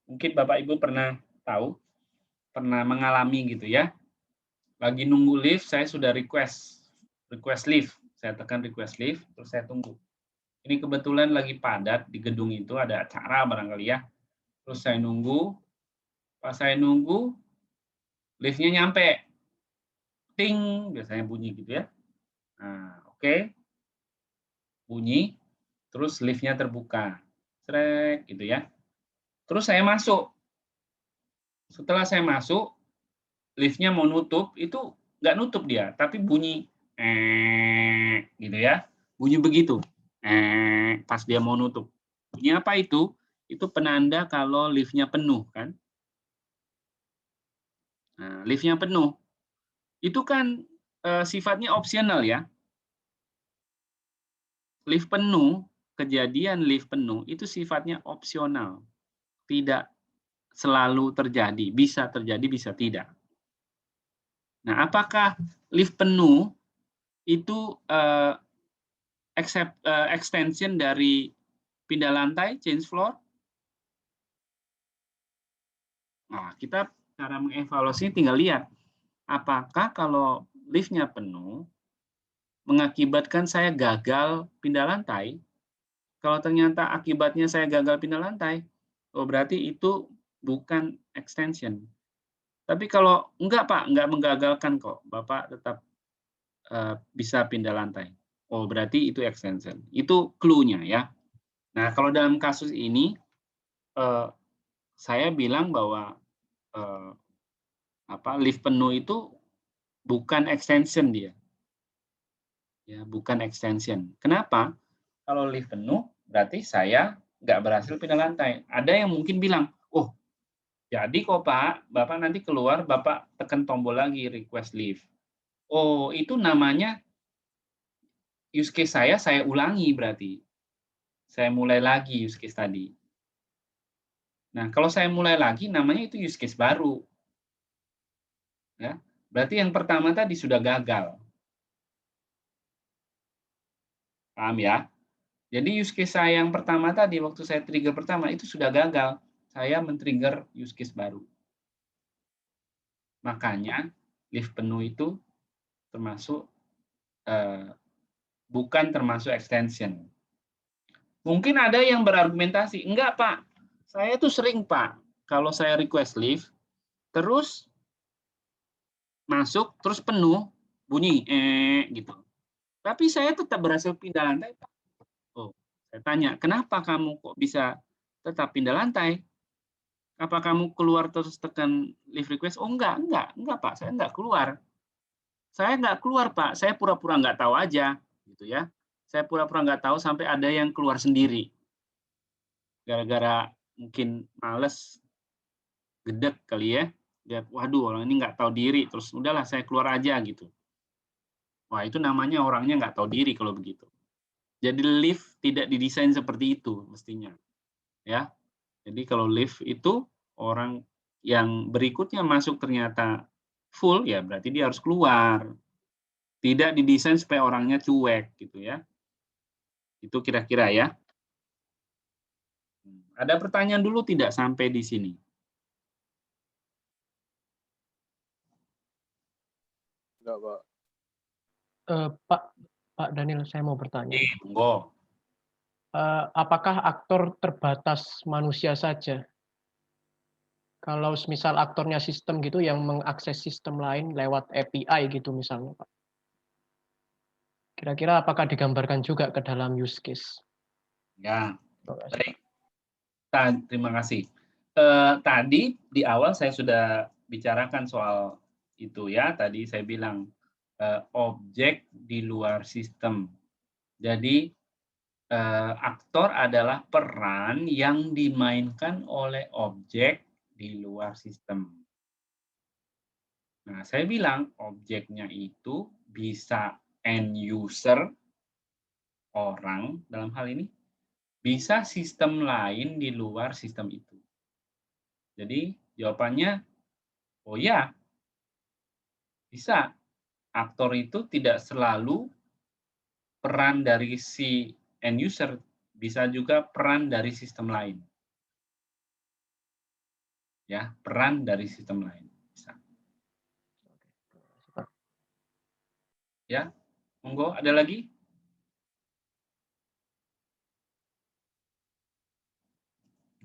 [SPEAKER 1] Mungkin Bapak Ibu pernah tahu, pernah mengalami gitu ya. Lagi nunggu lift, saya sudah request lift. Saya tekan request lift, terus saya tunggu. Ini kebetulan lagi padat di gedung itu, ada acara barangkali ya. Terus saya nunggu, pas saya nunggu, liftnya nyampe. Ting, biasanya bunyi gitu ya. Nah, oke. Bunyi, terus liftnya terbuka. Srek, gitu ya. Terus saya masuk. Setelah saya masuk, liftnya mau nutup, itu nggak nutup dia, tapi bunyi gitu ya. Bunyi begitu. Pas dia mau nutup. Bunyi apa itu? Itu penanda kalau liftnya penuh kan. Nah, liftnya penuh. Itu kan sifatnya opsional ya. Lift penuh, kejadian lift penuh itu sifatnya opsional. Tidak selalu terjadi, bisa terjadi, bisa tidak. Nah, apakah lift penuh itu extension dari pindah lantai, change floor? Nah, kita cara mengevaluasi tinggal lihat, apakah kalau liftnya penuh, mengakibatkan saya gagal pindah lantai? Kalau ternyata akibatnya saya gagal pindah lantai, oh berarti itu bukan extension. Tapi kalau enggak Pak, enggak menggagalkan kok, Bapak tetap bisa pindah lantai. Oh berarti itu extension. Itu clue-nya ya. Nah kalau dalam kasus ini, saya bilang bahwa lift penuh itu bukan extension dia, ya bukan extension. Kenapa? Kalau lift penuh, berarti saya nggak berhasil pindah lantai. Ada yang mungkin bilang, oh jadi kok Pak, Bapak nanti keluar, Bapak tekan tombol lagi request lift. Oh itu namanya use case saya ulangi berarti. Saya mulai lagi use case tadi. Nah kalau saya mulai lagi, namanya itu use case baru. Ya, berarti yang pertama tadi sudah gagal. Paham ya? Jadi use case saya yang pertama tadi, waktu saya trigger pertama, itu sudah gagal. Saya men-trigger use case baru. Makanya, lift penuh itu termasuk bukan termasuk extension. Mungkin ada yang berargumentasi, enggak Pak, saya tuh sering Pak, kalau saya request lift, terus masuk, terus penuh, bunyi, gitu. Tapi saya tetap berhasil pindah lantai Pak. Oh, saya tanya, kenapa kamu kok bisa tetap pindah lantai? Apa kamu keluar terus tekan lift request? Oh enggak Pak, saya enggak keluar. Saya enggak keluar Pak, saya pura-pura enggak tahu aja, gitu ya. Saya pura-pura enggak tahu sampai ada yang keluar sendiri. Gara-gara mungkin males, gedek kali ya. Lihat, waduh orang ini enggak tahu diri, terus udahlah saya keluar aja gitu. Wah itu namanya orangnya enggak tahu diri kalau begitu. Jadi lift tidak didesain seperti itu mestinya, ya. Jadi kalau lift itu orang yang berikutnya masuk ternyata full, ya berarti dia harus keluar. Tidak didesain supaya orangnya cuek gitu ya. Itu kira-kira ya. Ada pertanyaan dulu tidak sampai di sini?
[SPEAKER 2] juga, Pak.
[SPEAKER 3] Pak Daniel, saya mau bertanya.
[SPEAKER 1] Monggo.
[SPEAKER 3] Apakah aktor terbatas manusia saja? Kalau misal aktornya sistem gitu yang mengakses sistem lain lewat API gitu misalnya, Pak. Kira-kira apakah digambarkan juga ke dalam use case?
[SPEAKER 1] Ya,
[SPEAKER 3] Terima kasih,
[SPEAKER 1] baik.
[SPEAKER 3] Pak.
[SPEAKER 1] Terima kasih. Tadi di awal saya sudah bicarakan soal itu ya. Tadi saya bilang objek di luar sistem. Jadi aktor adalah peran yang dimainkan oleh objek di luar sistem. Nah, saya bilang objeknya itu bisa end user, orang dalam hal ini, bisa sistem lain di luar sistem itu. Jadi jawabannya, oh ya, bisa. Aktor itu tidak selalu peran dari si end user, bisa juga peran dari sistem lain. Ya, peran dari sistem lain. Bisa. Ya, monggo, ada lagi?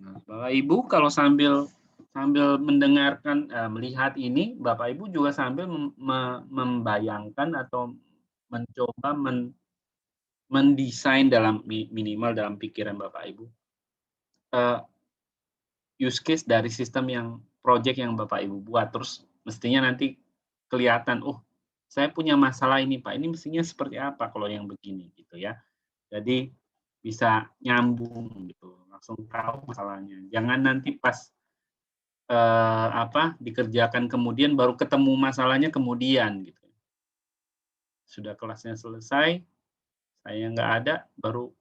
[SPEAKER 1] Nah, Bapak Ibu kalau sambil mendengarkan, melihat ini, Bapak Ibu juga sambil membayangkan atau mencoba mendesain dalam minimal dalam pikiran Bapak Ibu, use case dari sistem yang project yang Bapak Ibu buat, terus mestinya nanti kelihatan, oh saya punya masalah ini Pak, ini mestinya seperti apa kalau yang begini gitu ya. Jadi bisa nyambung gitu, langsung tahu masalahnya. Jangan nanti pas dikerjakan kemudian baru ketemu masalahnya kemudian gitu. Sudah kelasnya selesai, saya nggak ada, baru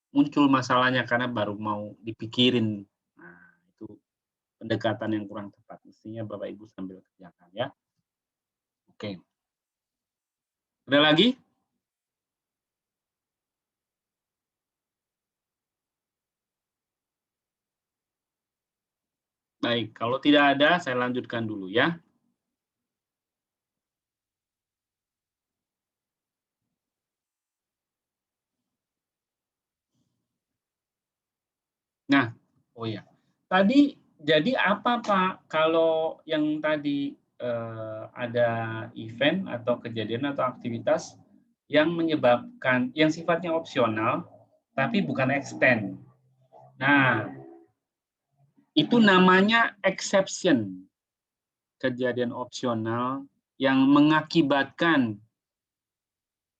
[SPEAKER 1] muncul masalahnya karena baru mau dipikirin. Nah, itu pendekatan yang kurang tepat. Mestinya Bapak Ibu sambil kerjakan ya. Oke. Ada lagi? Baik, kalau tidak ada saya lanjutkan dulu ya. Nah, oh ya. Tadi jadi apa Pak kalau yang tadi ada event atau kejadian atau aktivitas yang menyebabkan yang sifatnya opsional tapi bukan extend. Nah, itu namanya exception. Kejadian opsional yang mengakibatkan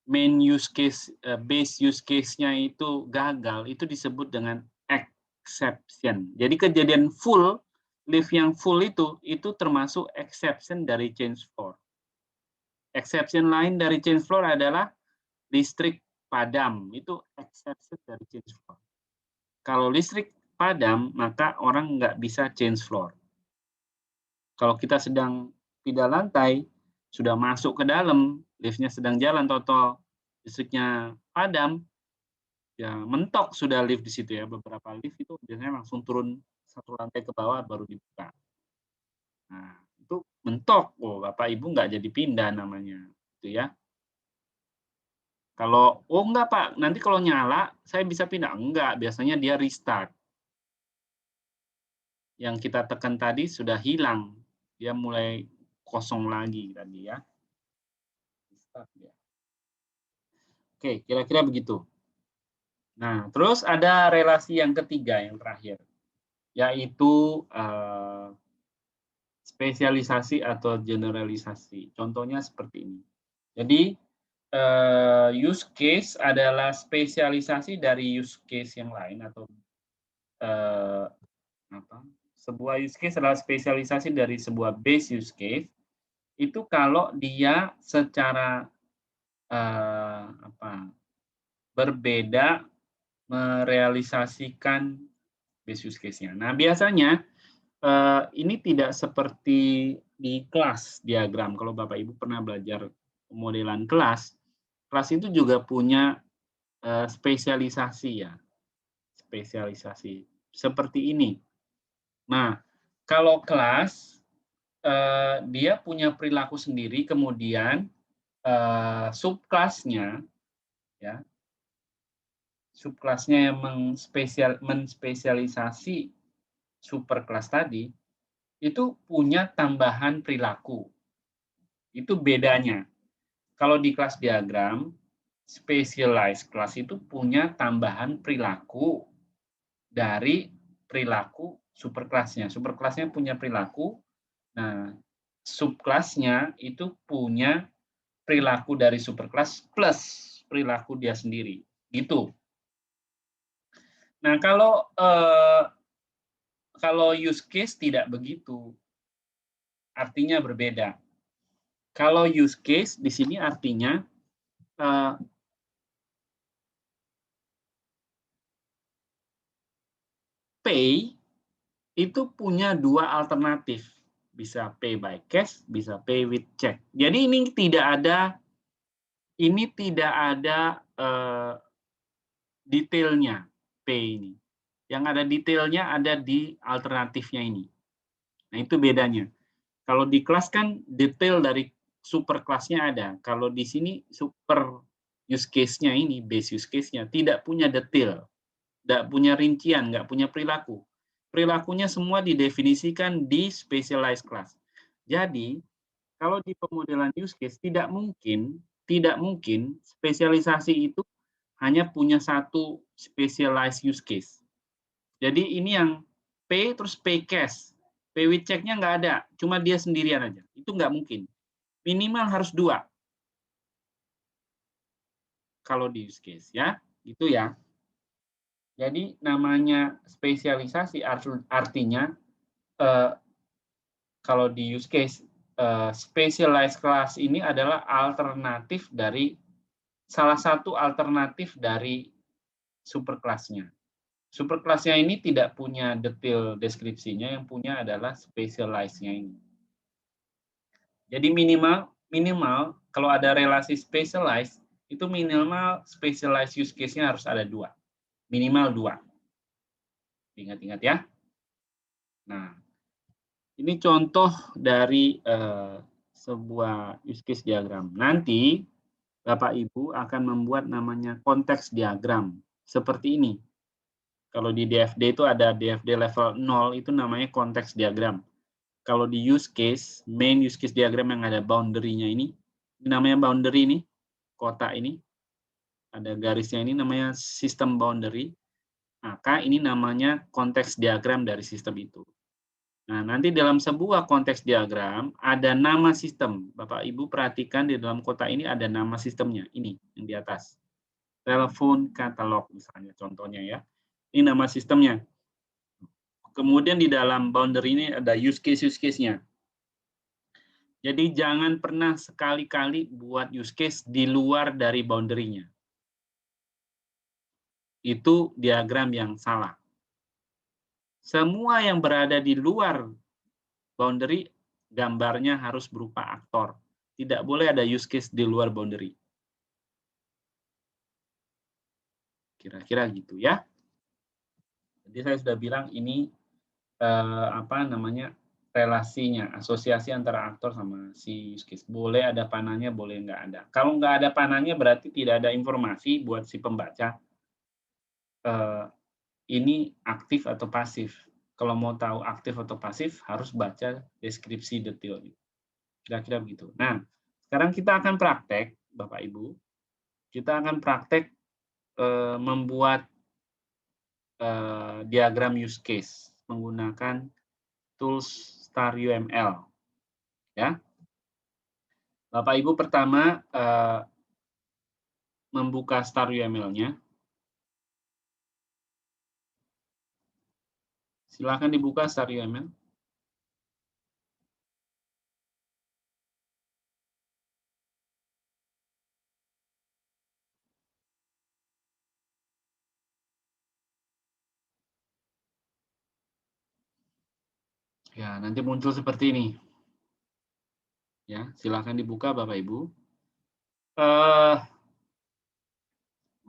[SPEAKER 1] main use case, base use case-nya itu gagal, itu disebut dengan exception. Jadi kejadian full, lift yang full itu termasuk exception dari change floor. Exception lain dari change floor adalah listrik padam, itu exception dari change floor. Kalau listrik padam, maka orang nggak bisa change floor. Kalau kita sedang pindah lantai, sudah masuk ke dalam, liftnya sedang jalan, total listriknya padam, ya mentok sudah lift di situ ya. Beberapa lift itu biasanya langsung turun satu lantai ke bawah baru dibuka. Nah, itu mentok, oh Bapak Ibu nggak jadi pindah namanya, itu ya. Kalau, oh enggak Pak, nanti kalau nyala saya bisa pindah. Enggak, biasanya dia restart. Yang kita tekan tadi sudah hilang, dia mulai kosong lagi tadi ya. Restart ya. Oke, kira-kira begitu. Nah, terus ada relasi yang ketiga, yang terakhir, yaitu spesialisasi atau generalisasi. Contohnya seperti ini. Jadi, use case adalah spesialisasi dari use case yang lain atau sebuah use case adalah spesialisasi dari sebuah base use case. Itu kalau dia secara berbeda merealisasikan base use case-nya. Nah, biasanya ini tidak seperti di kelas diagram. Kalau Bapak Ibu pernah belajar modelan kelas, kelas itu juga punya spesialisasi ya. Spesialisasi seperti ini. Nah, kalau kelas dia punya perilaku sendiri, kemudian subkelasnya, ya, subkelasnya yang menspesialisasi superkelas tadi, itu punya tambahan perilaku. Itu bedanya. Kalau di kelas diagram, specialized class itu punya tambahan perilaku dari perilaku superkelasnya. Superkelasnya punya perilaku, nah subkelasnya itu punya perilaku dari superkelas plus perilaku dia sendiri. Gitu. Nah, kalau use case tidak begitu, artinya berbeda. Kalau use case di sini artinya pay itu punya dua alternatif. Bisa pay by cash, bisa pay with check. Jadi ini tidak ada detailnya pay ini. Yang ada detailnya ada di alternatifnya ini. Nah, itu bedanya. Kalau di kelas kan detail dari super kelasnya ada. Kalau di sini super use case-nya ini, base use case-nya tidak punya detail, tidak punya rincian, nggak punya perilaku. Perilakunya semua didefinisikan di specialized class. Jadi, kalau di pemodelan use case tidak mungkin spesialisasi itu hanya punya satu specialized use case. Jadi ini yang pay terus pay cash. Pay with check-nya nggak ada, cuma dia sendirian aja. Itu nggak mungkin. Minimal harus 2 kalau di use case ya. Itu ya. Jadi namanya spesialisasi artinya kalau di use case specialized class ini adalah alternatif dari salah satu alternatif dari superkelasnya. Superkelasnya ini tidak punya detail deskripsinya, yang punya adalah specialized-nya ini. Jadi minimal kalau ada relasi specialized, itu minimal specialized use case-nya harus ada 2. Minimal 2. Ingat-ingat ya. Nah, ini contoh dari sebuah use case diagram. Nanti Bapak Ibu akan membuat namanya konteks diagram seperti ini. Kalau di DFD itu ada DFD level 0 itu namanya konteks diagram. Kalau di use case, main use case diagram yang ada boundary-nya ini namanya boundary ini, kotak ini, ada garisnya ini namanya sistem boundary, maka ini namanya konteks diagram dari sistem itu. Nah, nanti dalam sebuah konteks diagram ada nama sistem. Bapak Ibu perhatikan di dalam kotak ini ada nama sistemnya, ini yang di atas. Telepon katalog misalnya contohnya ya. Ini nama sistemnya. Kemudian di dalam boundary ini ada use case-nya. Jadi jangan pernah sekali-kali buat use case di luar dari boundary-nya. Itu diagram yang salah. Semua yang berada di luar boundary, gambarnya harus berupa aktor. Tidak boleh ada use case di luar boundary. Kira-kira gitu ya. Jadi saya sudah bilang ini relasinya, asosiasi antara aktor sama si use case. Boleh ada panahnya, boleh nggak ada. Kalau nggak ada panahnya berarti tidak ada informasi buat si pembaca ini aktif atau pasif. Kalau mau tahu aktif atau pasif harus baca deskripsi detail. Kira-kira begitu. Nah, sekarang kita akan praktek, Bapak Ibu. Kita akan praktek membuat diagram use case menggunakan tools StarUML. Ya. Bapak Ibu pertama membuka StarUML-nya. Silakan dibuka StarUML. Ya, nanti muncul seperti ini. Ya, silakan dibuka Bapak Ibu.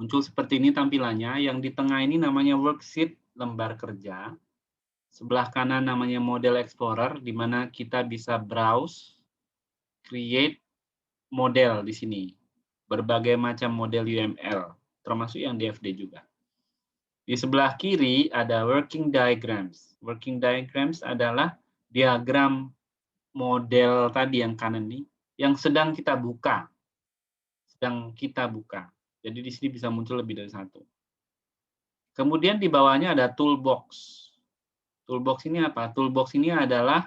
[SPEAKER 1] Muncul seperti ini tampilannya. Yang di tengah ini namanya worksheet, lembar kerja. Sebelah kanan namanya model explorer, di mana kita bisa browse, create, model di sini. Berbagai macam model UML, termasuk yang DFD juga. Di sebelah kiri ada working diagrams. Working diagrams adalah diagram model tadi yang kanan ini, yang sedang kita buka. Jadi di sini bisa muncul lebih dari satu. Kemudian di bawahnya ada toolbox. Toolbox ini apa? Toolbox ini adalah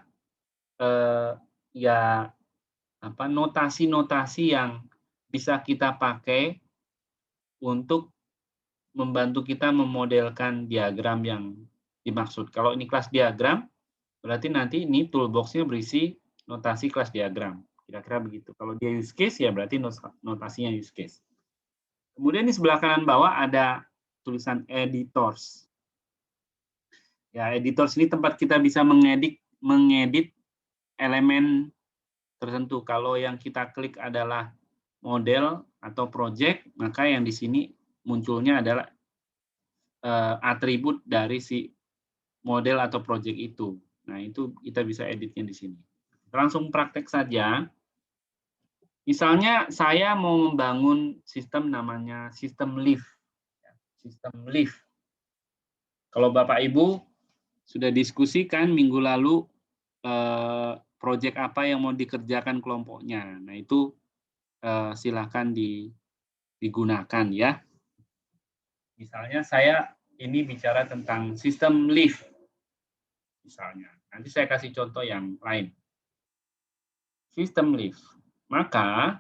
[SPEAKER 1] notasi-notasi yang bisa kita pakai untuk membantu kita memodelkan diagram yang dimaksud. Kalau ini kelas diagram, berarti nanti ini toolbox-nya berisi notasi kelas diagram. Kira-kira begitu. Kalau dia use case, ya berarti notasinya use case. Kemudian di sebelah kanan bawah ada tulisan editors. Ya, editors ini tempat kita bisa mengedit elemen tertentu. Kalau yang kita klik adalah model atau project, maka yang di sini munculnya adalah atribut dari si model atau project itu. Nah, itu kita bisa editnya di sini. Langsung praktek saja. Misalnya saya mau membangun sistem namanya sistem lift. Sistem lift. Kalau Bapak Ibu sudah diskusikan minggu lalu proyek apa yang mau dikerjakan kelompoknya. Nah, itu silakan digunakan ya. Misalnya saya ini bicara tentang sistem lift. Misalnya, nanti saya kasih contoh yang lain. Sistem lift. Maka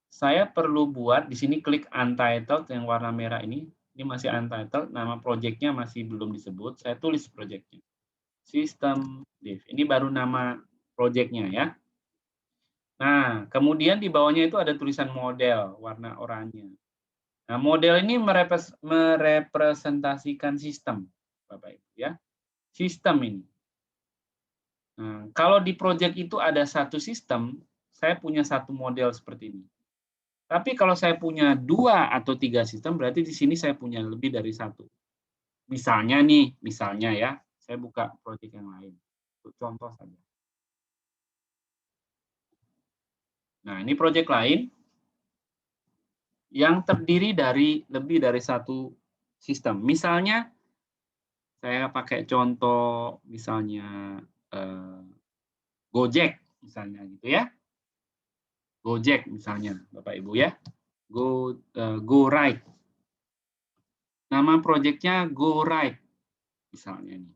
[SPEAKER 1] saya perlu buat di sini klik untitled yang warna merah ini masih untitled, nama proyeknya masih belum disebut. Saya tulis proyeknya. Sistem lift. Ini baru nama proyeknya ya. Nah, kemudian di bawahnya itu ada tulisan model warna oranye. Nah, model ini merepresentasikan sistem, Bapak Ibu ya. Sistem ini. Nah, kalau di proyek itu ada satu sistem, saya punya satu model seperti ini. Tapi kalau saya punya 2 atau 3 sistem, berarti di sini saya punya lebih dari satu. Misalnya ya, saya buka proyek yang lain. Contoh saja. Nah, ini proyek lain yang terdiri dari lebih dari satu sistem. Misalnya, saya pakai contoh misalnya Gojek, misalnya gitu ya. Gojek misalnya, Bapak Ibu ya. Go Ride. Nama proyeknya Go Ride, misalnya nih.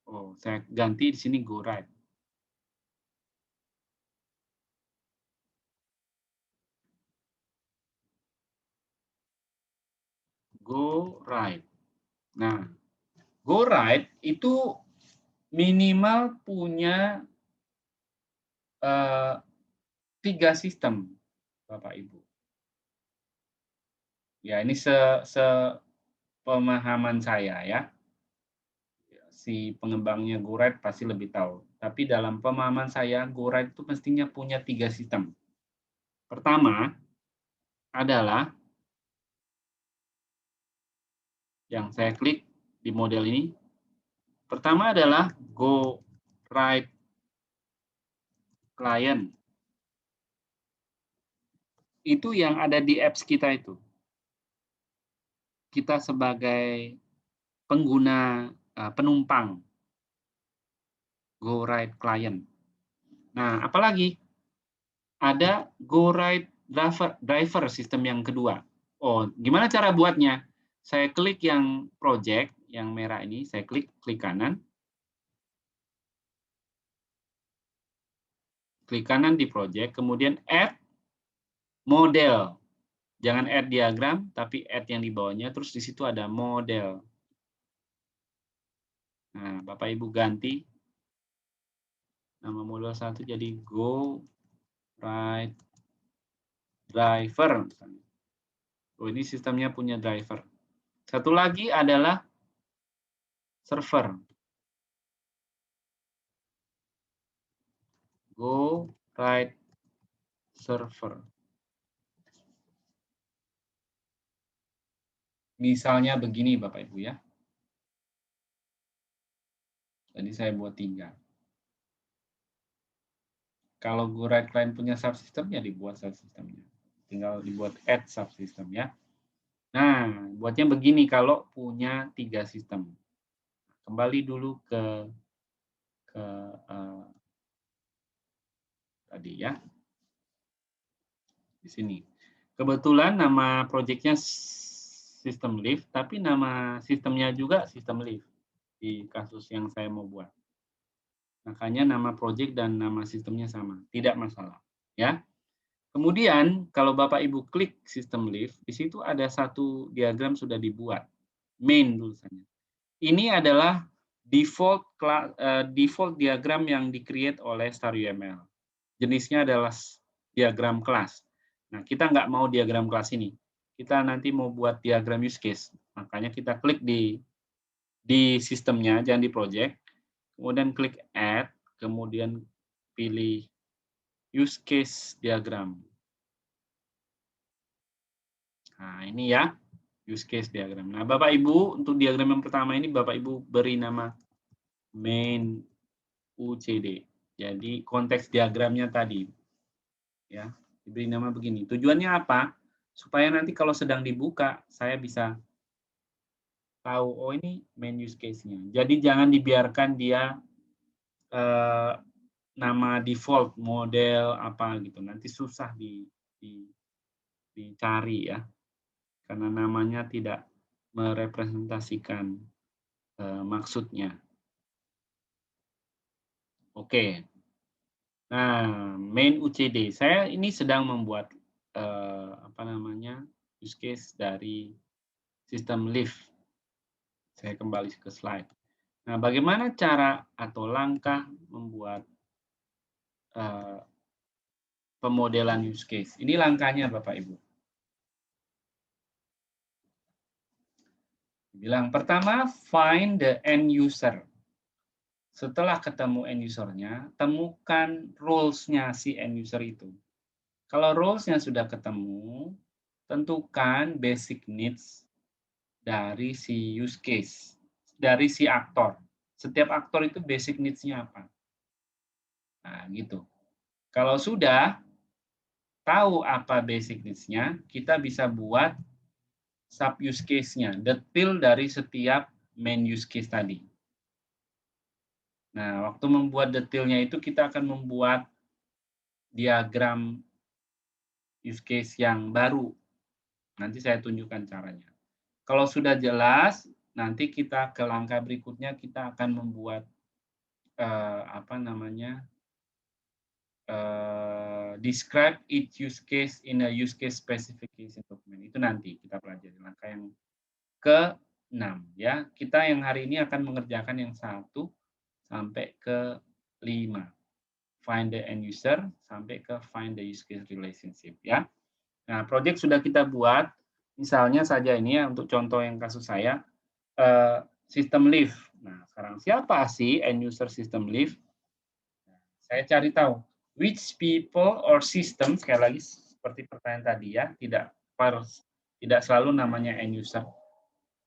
[SPEAKER 1] Oh, saya ganti di sini Go Ride. Go Ride. Nah, Go Ride itu minimal punya 3 sistem, Bapak Ibu. Ya, ini pemahaman saya ya. Si pengembangnya Go Ride pasti lebih tahu. Tapi dalam pemahaman saya, Go Ride itu mestinya punya 3 sistem. Pertama adalah yang saya klik di model ini. Pertama adalah Go Ride Client. Itu yang ada di apps kita itu. Kita sebagai pengguna penumpang Go Ride Client. Nah, apalagi ada Go Ride Driver sistem yang kedua. Oh, gimana cara buatnya? Saya klik yang project yang merah ini, saya klik kanan. Klik kanan di project, kemudian add model. Jangan add diagram, tapi add yang di bawahnya, terus di situ ada model. Nah, Bapak Ibu ganti nama model 1 jadi Go Ride Driver. Oh, ini sistemnya punya driver. Satu lagi adalah server. Go Ride Server. Misalnya begini Bapak Ibu ya. Tadi saya buat 3. Kalau GoWrite Client punya subsystem, ya dibuat subsystemnya. Tinggal dibuat add subsystem ya. Nah, buatnya begini kalau punya 3 sistem. Kembali dulu ke tadi ya, di sini. Kebetulan nama proyeknya System Live, tapi nama sistemnya juga System Live di kasus yang saya mau buat. Makanya nama project dan nama sistemnya sama, tidak masalah. Ya. Kemudian kalau Bapak Ibu klik System Live, di situ ada satu diagram sudah dibuat, main tulisannya. Ini adalah default diagram yang di-create oleh StarUML. Jenisnya adalah diagram kelas. Nah, kita nggak mau diagram kelas ini. Kita nanti mau buat diagram use case. Makanya kita klik di sistemnya, jangan di project. Kemudian klik add, kemudian pilih use case diagram. Nah, ini ya, use case diagram. Nah, Bapak Ibu, untuk diagram yang pertama ini Bapak Ibu beri nama main UCD. Jadi konteks diagramnya tadi ya, diberi nama begini. Tujuannya apa? Supaya nanti kalau sedang dibuka saya bisa tahu oh ini main use case-nya. Jadi jangan dibiarkan dia nama default model apa gitu. Nanti susah dicari ya. Karena namanya tidak merepresentasikan maksudnya. Oke. Nah, main UCD. Saya ini sedang membuat use case dari sistem Live. Saya kembali ke slide. Nah, bagaimana cara atau langkah membuat pemodelan use case? Ini langkahnya, Bapak Ibu. Bilang pertama, find the end user. Setelah ketemu end user-nya, temukan rules-nya si end user itu. Kalau rules-nya sudah ketemu, tentukan basic needs dari si use case, dari si aktor. Setiap aktor itu basic needs-nya apa. Nah, gitu. Kalau sudah tahu apa basic needs-nya, kita bisa buat sub use case-nya, detail dari setiap main use case tadi. Nah, waktu membuat detailnya itu kita akan membuat diagram use case yang baru. Nanti saya tunjukkan caranya. Kalau sudah jelas, nanti kita ke langkah berikutnya kita akan membuat describe each use case in a use case specification document. Itu nanti kita pelajari langkah yang ke-6 ya. Kita yang hari ini akan mengerjakan yang 1 sampai ke 5. Find the end user sampai ke find the use case relationship ya. Nah, project sudah kita buat. Misalnya saja ini ya untuk contoh yang kasus saya sistem Live. Nah, sekarang siapa sih end user system Live? Saya cari tahu which people or system, sekali lagi seperti pertanyaan tadi ya, tidak selalu namanya end user.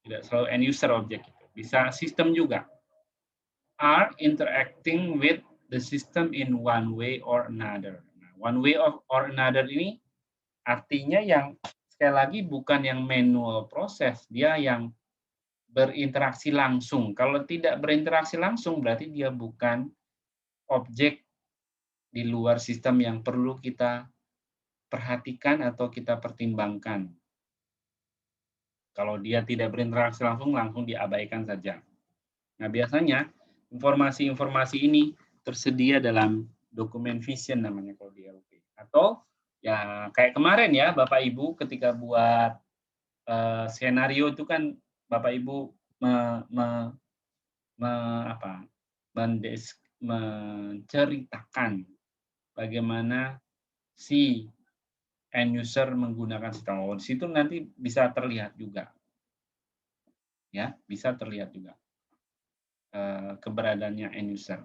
[SPEAKER 1] Tidak selalu end user objek itu. Bisa sistem juga. Are interacting with the system in one way or another. Nah, one way or another ini artinya yang sekali lagi bukan yang manual proses, dia yang berinteraksi langsung. Kalau tidak berinteraksi langsung berarti dia bukan objek di luar sistem yang perlu kita perhatikan atau kita pertimbangkan. Kalau dia tidak berinteraksi langsung diabaikan saja. Nah, biasanya informasi-informasi ini tersedia dalam dokumen vision namanya kalau di LP. Atau ya kayak kemarin ya Bapak Ibu ketika buat skenario itu kan Bapak Ibu menceritakan bagaimana si end user menggunakan sistem. Oh, di situ nanti bisa terlihat juga. Ya, bisa terlihat juga keberadaannya end user.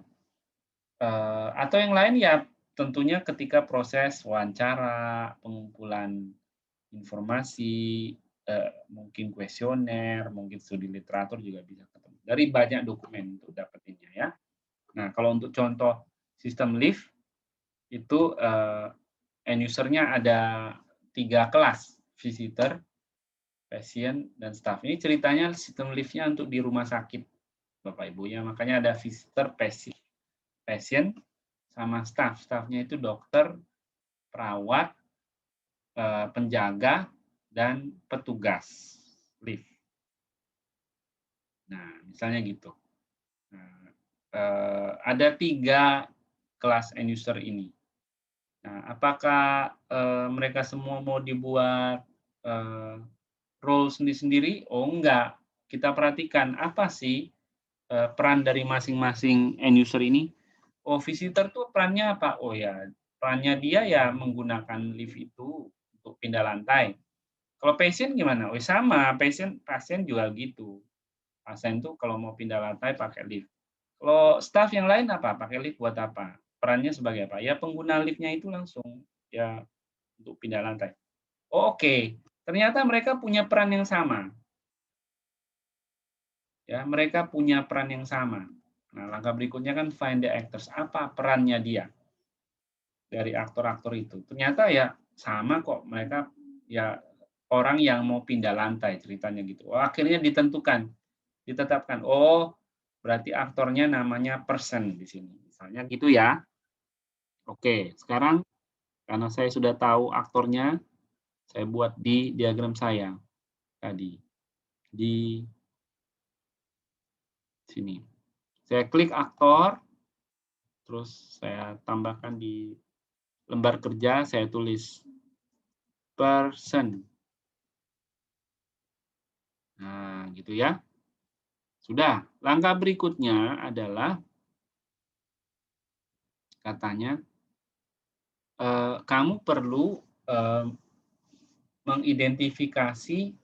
[SPEAKER 1] Atau yang lain ya tentunya ketika proses wawancara, pengumpulan informasi, mungkin kuesioner, mungkin studi literatur juga bisa ketemu. Dari banyak dokumen untuk dapetinnya ya. Nah, kalau untuk contoh sistem Live, itu end user-nya ada 3 kelas, visitor, pasien, dan staff. Ini ceritanya sistem lift-nya untuk di rumah sakit, Bapak Ibu ya. Makanya ada visitor, pasien, sama staff. Staff-nya itu dokter, perawat, penjaga, dan petugas lift. Nah, misalnya gitu. Nah, ada 3 kelas end user ini. Nah, apakah mereka semua mau dibuat role sendiri-sendiri? Oh, enggak. Kita perhatikan apa sih peran dari masing-masing end user ini. Oh, visitor tuh perannya apa? Oh ya, perannya dia ya menggunakan lift itu untuk pindah lantai. Kalau pasien gimana? Oh, sama, pasien juga gitu. Pasien tuh kalau mau pindah lantai pakai lift. Kalau staff yang lain apa? Pakai lift buat apa? Perannya sebagai apa? Ya pengguna liftnya itu langsung ya untuk pindah lantai. Oh, oke. Ternyata mereka punya peran yang sama. Ya, mereka punya peran yang sama. Nah, langkah berikutnya kan find the actors. Apa perannya dia dari aktor-aktor itu? Ternyata ya sama kok. Mereka ya orang yang mau pindah lantai ceritanya gitu. Oh, akhirnya ditetapkan. Oh, berarti aktornya namanya person di sini. Misalnya gitu ya. Oke, sekarang karena saya sudah tahu aktornya, saya buat di diagram saya tadi. Di sini. Saya klik aktor, terus saya tambahkan di lembar kerja, saya tulis person. Nah, gitu ya. Sudah. Langkah berikutnya adalah katanya kamu perlu mengidentifikasi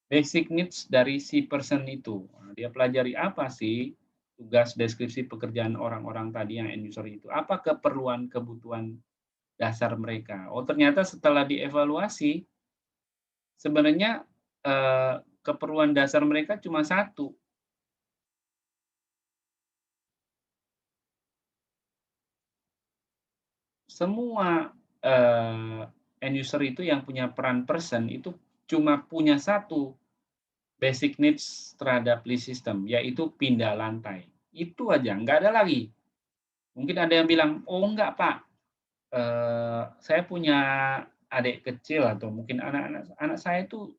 [SPEAKER 1] basic needs dari si person itu. Nah, dia pelajari apa sih tugas deskripsi pekerjaan orang-orang tadi yang end user itu? Apa keperluan kebutuhan dasar mereka? Oh, ternyata setelah dievaluasi sebenarnya keperluan dasar mereka cuma satu. Semua end user itu yang punya peran person itu cuma punya satu basic needs terhadap list system, yaitu pindah lantai. Itu aja, nggak ada lagi. Mungkin ada yang bilang, oh enggak Pak, saya punya adik kecil atau mungkin anak saya itu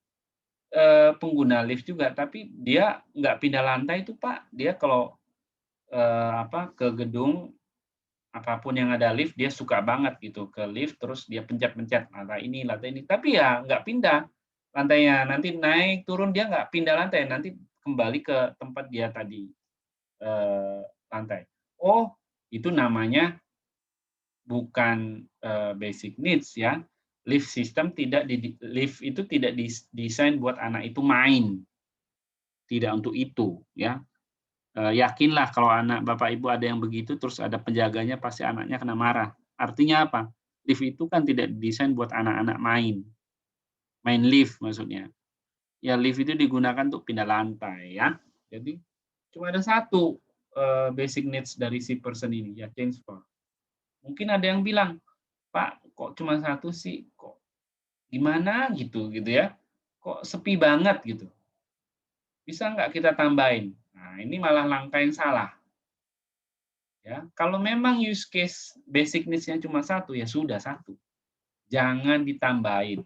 [SPEAKER 1] pengguna lift juga, tapi dia nggak pindah lantai itu Pak. Dia kalau ke gedung apapun yang ada lift, dia suka banget gitu ke lift, terus dia pencet-pencet lantai ini, tapi ya nggak pindah lantainya. Nanti naik turun dia nggak pindah lantai, nanti kembali ke tempat dia tadi lantai. Oh, itu namanya bukan basic needs ya. Lift itu tidak didesain buat anak itu main, tidak untuk itu ya. Yakinlah kalau anak Bapak Ibu ada yang begitu, terus ada penjaganya pasti anaknya kena marah. Artinya apa? Lift itu kan tidak didesain buat anak-anak main lift maksudnya. Ya lift itu digunakan untuk pindah lantai ya. Jadi cuma ada satu basic needs dari si person ini, ya change floor. Mungkin ada yang bilang, Pak, kok cuma satu sih? Kok gimana gitu ya? Kok sepi banget gitu? Bisa nggak kita tambahin? Nah, ini malah langkah yang salah. Ya, kalau memang use case basic needs-nya cuma satu, ya sudah satu. Jangan ditambahin,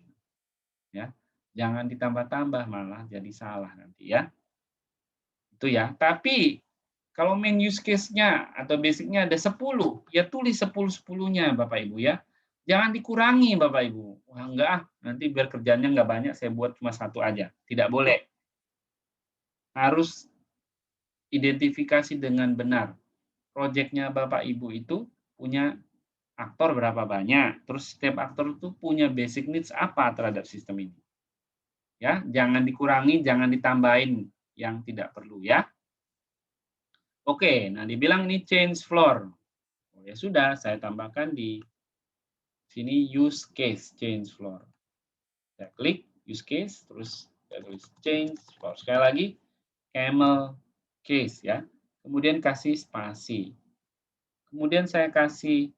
[SPEAKER 1] ya. Jangan ditambah-tambah malah jadi salah nanti ya. Itu ya. Tapi kalau main use case-nya atau basic-nya ada 10, ya tulis 10-10-nya Bapak Ibu ya. Jangan dikurangi Bapak Ibu. Wah enggak ah, nanti biar kerjanya enggak banyak saya buat cuma satu aja. Tidak boleh. Harus identifikasi dengan benar. Proyeknya Bapak Ibu itu punya aktor berapa banyak, terus setiap aktor itu punya basic needs apa terhadap sistem ini. Ya, jangan dikurangi, jangan ditambahin yang tidak perlu ya. Oke, nah dibilang ini change floor. Oh, ya sudah, saya tambahkan di sini use case change floor. Saya klik use case, terus saya tulis change floor. Sekali lagi, camel case ya. Kemudian kasih spasi. Kemudian saya kasih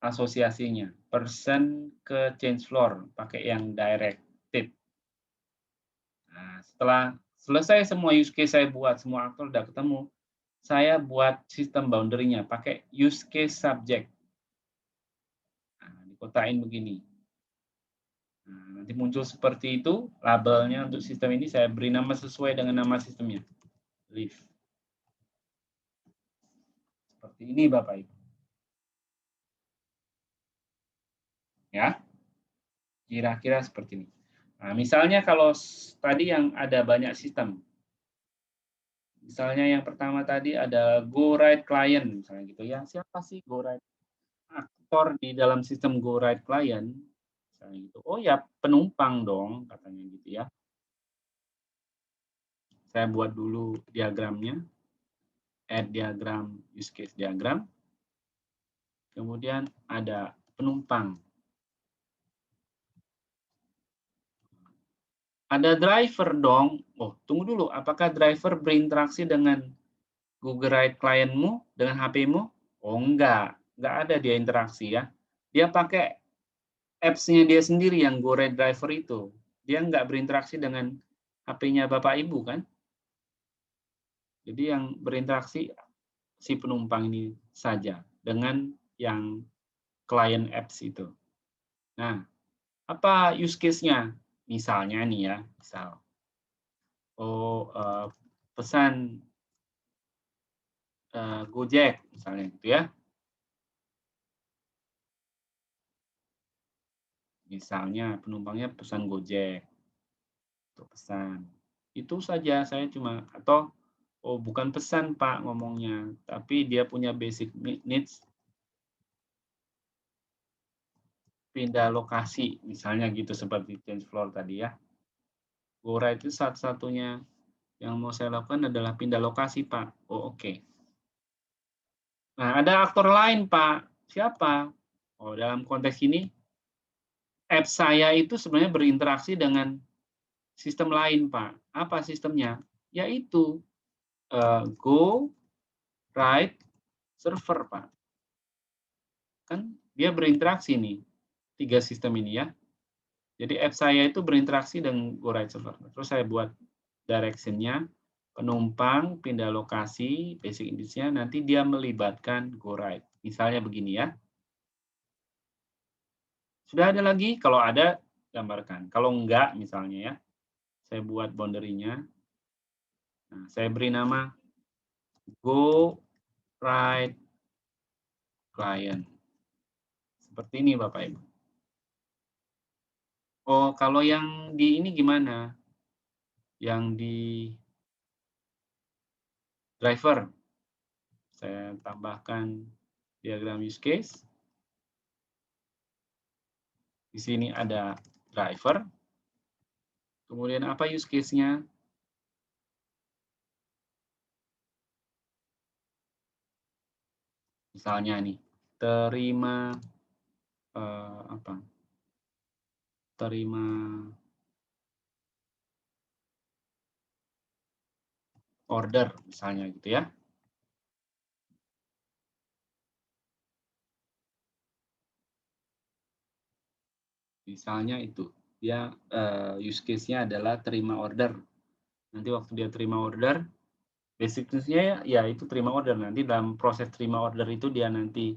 [SPEAKER 1] asosiasinya. Person ke change floor, pakai yang directed. Nah, setelah selesai semua use case saya buat, semua aktor udah ketemu, saya buat sistem boundary-nya, pakai use case subject. Nah, dikotain begini. Nah, nanti muncul seperti itu, labelnya untuk sistem ini saya beri nama sesuai dengan nama sistemnya. Leaf. Seperti ini Bapak Ibu. Ya, kira-kira seperti ini. Nah, misalnya kalau tadi yang ada banyak sistem, misalnya yang pertama tadi ada go right client, misalnya gitu ya. Siapa sih go right aktor di dalam sistem go right client? Misalnya gitu. Oh ya penumpang dong, katanya gitu ya. Saya buat dulu diagramnya, add diagram, use case diagram. Kemudian ada penumpang. Ada driver dong. Oh, tunggu dulu. Apakah driver berinteraksi dengan Google Ride klienmu, dengan HP-mu? Oh, enggak. Enggak ada dia interaksi ya. Dia pakai apps-nya dia sendiri yang Go Ride Driver itu. Dia enggak berinteraksi dengan HP-nya Bapak Ibu kan? Jadi yang berinteraksi si penumpang ini saja dengan yang klien apps itu. Nah, apa use case-nya? Misalnya nih ya, misal, pesan Gojek misalnya gitu ya. Misalnya penumpangnya pesan Gojek untuk pesan. Itu saja saya cuma atau oh bukan pesan Pak ngomongnya, tapi dia punya basic needs pindah lokasi misalnya gitu seperti change floor tadi ya. Gora itu satu-satunya yang mau saya lakukan adalah pindah lokasi Pak. Oh oke. Nah ada aktor lain Pak. Siapa? Oh dalam konteks ini apps saya itu sebenarnya berinteraksi dengan sistem lain, Pak. Apa sistemnya? Yaitu Go, Write, Server, Pak. Kan dia berinteraksi nih, 3 sistem ini ya. Jadi app saya itu berinteraksi dengan Go, Write, Server. Terus saya buat direction-nya, penumpang, pindah lokasi, basic needs-nya, nanti dia melibatkan Go, Write. Misalnya begini ya. Sudah ada lagi? Kalau ada, gambarkan. Kalau enggak, misalnya ya, saya buat boundary-nya. Nah, saya beri nama Go, Write, Client. Seperti ini Bapak Ibu. Oh, kalau yang di ini gimana? Yang di driver. Saya tambahkan diagram use case. Di sini ada driver. Kemudian apa use case-nya? Misalnya nih, terima apa? Terima order misalnya gitu ya. Misalnya itu, dia use case-nya adalah terima order. Nanti waktu dia terima order, basic-nya ya itu terima order. Nanti dalam proses terima order itu dia nanti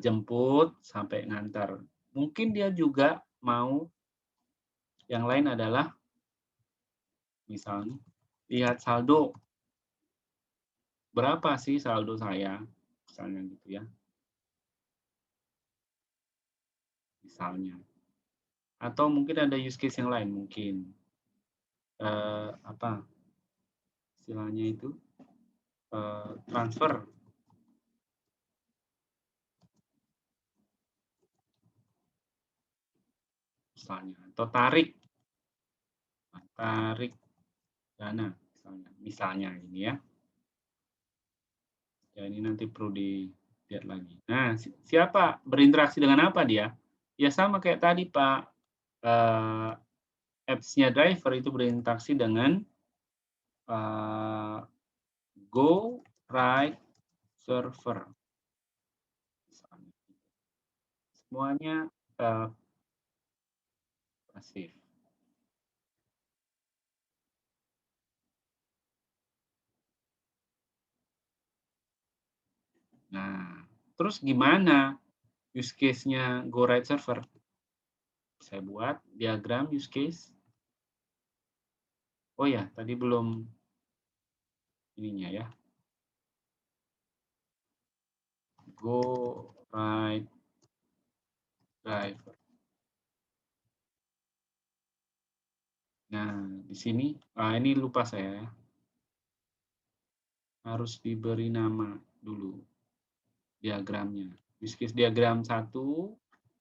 [SPEAKER 1] jemput sampai ngantar. Mungkin dia juga mau yang lain adalah misalnya lihat saldo. Berapa sih saldo saya? Misalnya gitu ya. Misalnya. Atau mungkin ada use case yang lain mungkin apa istilahnya itu transfer misalnya atau tarik dana misalnya ini ya. Ya ini nanti perlu dilihat lagi. Nah, siapa berinteraksi dengan apa dia? Ya sama kayak tadi Pak, apps-nya driver itu berinteraksi dengan Go, Write, Server. semuanya pasif. Nah, terus gimana use case-nya GoWrite Server? Saya buat diagram use case. Oh ya, tadi belum ininya ya. GoWrite Driver. Nah, di sini, ini lupa saya. Harus diberi nama dulu diagramnya. Use case diagram 1,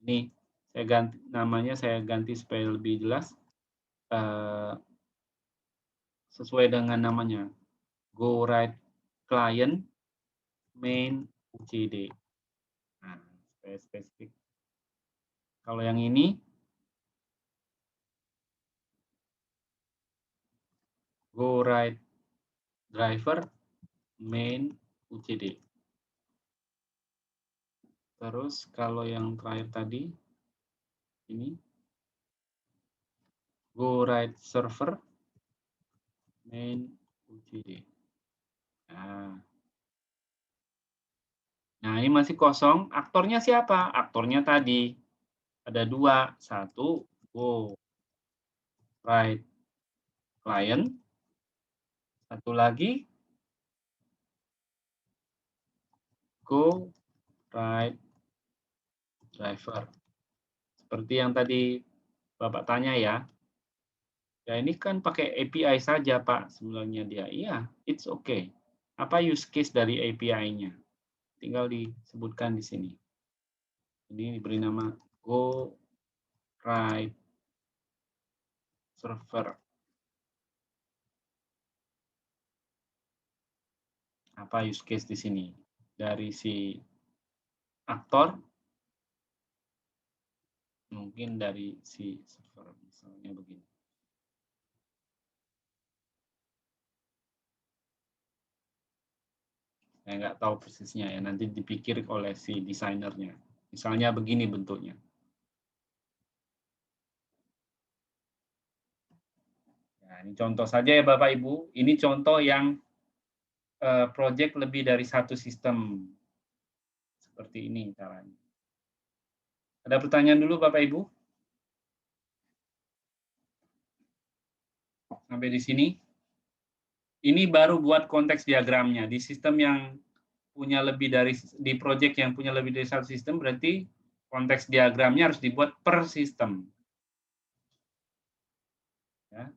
[SPEAKER 1] ini saya ganti namanya, saya ganti supaya lebih jelas. Sesuai dengan namanya, GoWrite Client Main UCD. Nah, supaya spesifik. Kalau yang ini, GoWrite Driver Main UCD. Terus kalau yang terakhir tadi, ini GoWrite Server Main UCD. Nah, ini masih kosong. Aktornya siapa? Aktornya tadi ada 2. 1, GoWrite Client. Satu lagi, GoWrite Driver. Seperti yang tadi Bapak tanya ya. Ya ini kan pakai API saja Pak sebenarnya dia. Iya, it's okay. Apa use case dari API-nya? Tinggal disebutkan di sini. Ini diberi nama GoWrite Server. Apa use case di sini? Dari si aktor, mungkin dari si server, misalnya begini. Saya nggak tahu persisnya ya, nanti dipikir oleh si desainernya. Misalnya begini bentuknya. Nah, ini contoh saja ya Bapak Ibu. Ini contoh yang project lebih dari satu sistem. Seperti ini caranya. Ada pertanyaan dulu Bapak Ibu? Sampai di sini. Ini baru buat konteks diagramnya. Di sistem yang punya lebih dari, di project yang punya lebih dari satu sistem, berarti konteks diagramnya harus dibuat per sistem. Ya.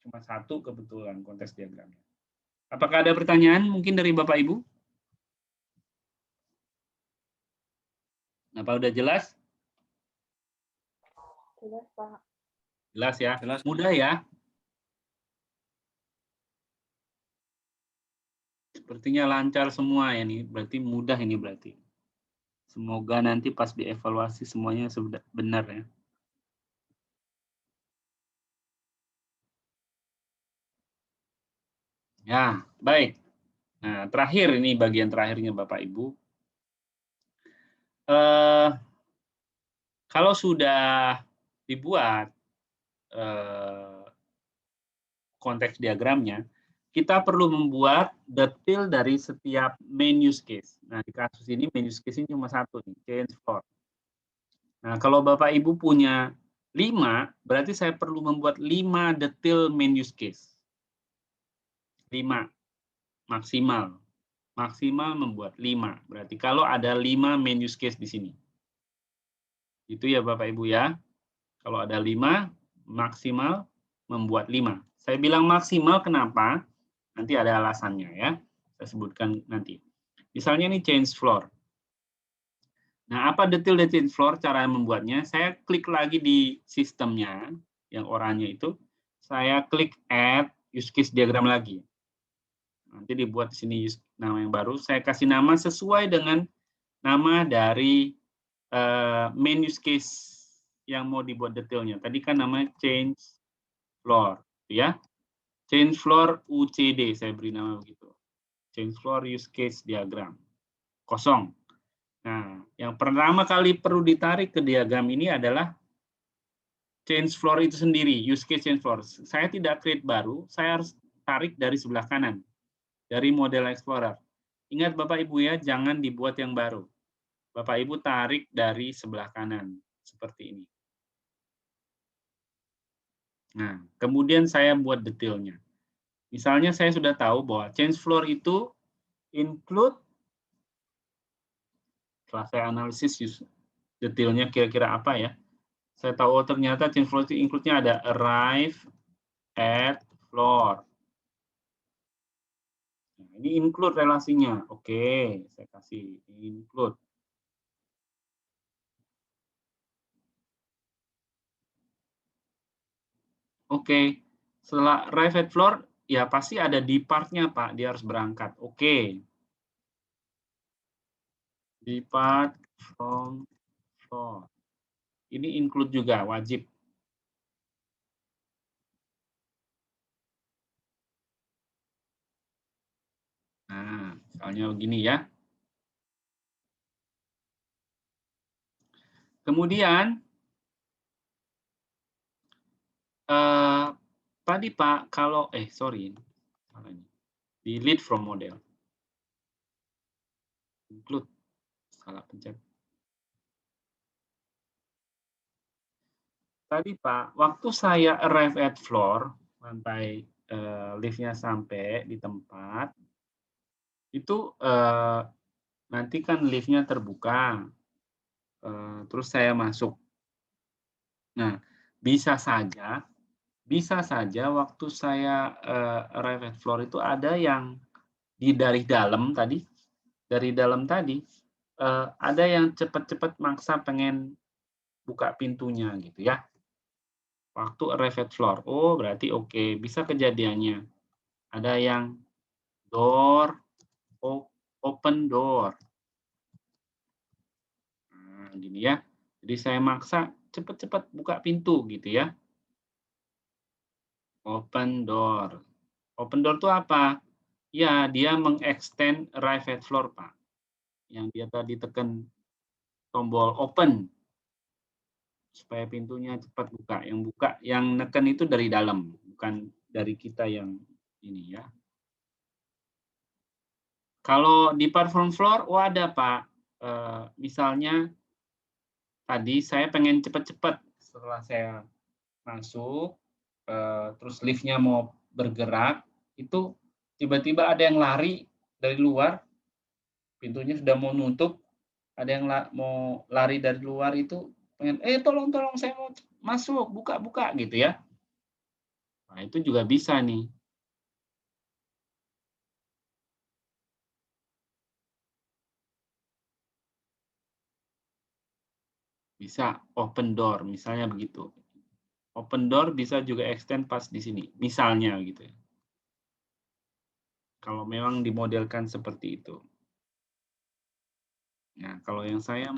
[SPEAKER 1] Cuma satu kebetulan konteks diagramnya. Apakah ada pertanyaan mungkin dari Bapak Ibu? Apa udah jelas?
[SPEAKER 2] Jelas, Pak.
[SPEAKER 1] Jelas ya?
[SPEAKER 4] Jelas.
[SPEAKER 1] Mudah ya? Sepertinya lancar semua ya nih, berarti mudah ini berarti. Semoga nanti pas dievaluasi semuanya sudah benar ya. Ya, baik. Nah, terakhir ini bagian terakhirnya Bapak Ibu. Kalau sudah dibuat konteks diagramnya, kita perlu membuat detail dari setiap main use case. Nah, di kasus ini main use case ini cuma satu nih, change floor. Nah, kalau Bapak Ibu punya 5, berarti saya perlu membuat 5 detail main use case. 5 maksimal. Maksimal membuat 5. Berarti kalau ada 5 main use case di sini. Itu ya Bapak Ibu ya. Kalau ada 5, maksimal membuat 5. Saya bilang maksimal kenapa? Nanti ada alasannya ya. Saya sebutkan nanti. Misalnya ini change floor. Nah, apa detail change floor, cara membuatnya? Saya klik lagi di sistemnya, yang oranye itu. Saya klik add use case diagram lagi. Nanti dibuat di sini nama yang baru. Saya kasih nama sesuai dengan nama dari main use case yang mau dibuat detailnya. Tadi kan namanya change floor, ya. Change floor UCD saya beri nama begitu. Change floor use case diagram. Kosong. Nah, yang pertama kali perlu ditarik ke diagram ini adalah change floor itu sendiri, use case change floor. Saya tidak create baru, saya harus tarik dari sebelah kanan, dari model Explorer. Ingat Bapak Ibu ya, jangan dibuat yang baru. Bapak Ibu tarik dari sebelah kanan, seperti ini. Nah, kemudian saya buat detailnya. Misalnya saya sudah tahu bahwa change floor itu include, setelah saya analisis detailnya kira-kira apa ya, saya tahu oh, ternyata change floor itu include-nya ada arrive at floor. Nah, ini include relasinya. Oke, saya kasih include. Oke, setelah arrive at floor, ya pasti ada depart-nya, Pak. Dia harus berangkat. Oke. Depart from floor. Ini include juga, wajib. Nah, misalnya begini ya. Kemudian, tadi Pak, kalau, sorry, salah ini. Delete from model. Include, salah pencet. Tadi Pak, waktu saya arrive at floor, sampai lift-nya sampai di tempat, itu nanti kan lift-nya terbuka, terus saya masuk. Nah, bisa saja waktu saya arrive at floor itu ada yang dari dalam tadi, ada yang cepat-cepat maksa pengen buka pintunya gitu ya. Waktu arrive at floor. Oh, berarti oke, bisa kejadiannya. Ada yang door, open door. Nah, gini ya. Jadi saya maksa cepat-cepat buka pintu gitu ya. Open door. Open door itu apa? Ya, dia mengextend arrive at floor, Pak. Yang dia tadi tekan tombol open supaya pintunya cepat buka. Yang neken itu dari dalam, bukan dari kita yang ini ya. Kalau di platform floor, oh ada Pak. Misalnya tadi saya pengen cepat-cepat setelah saya masuk, terus liftnya mau bergerak, itu tiba-tiba ada yang lari dari luar, pintunya sudah mau nutup, ada yang mau lari dari luar itu pengen, tolong tolong saya mau masuk, buka buka gitu ya. Nah itu juga bisa nih. Bisa open door, misalnya begitu. Open door bisa juga extend pas di sini, misalnya gitu ya. Kalau memang dimodelkan seperti itu. Nah, kalau yang saya,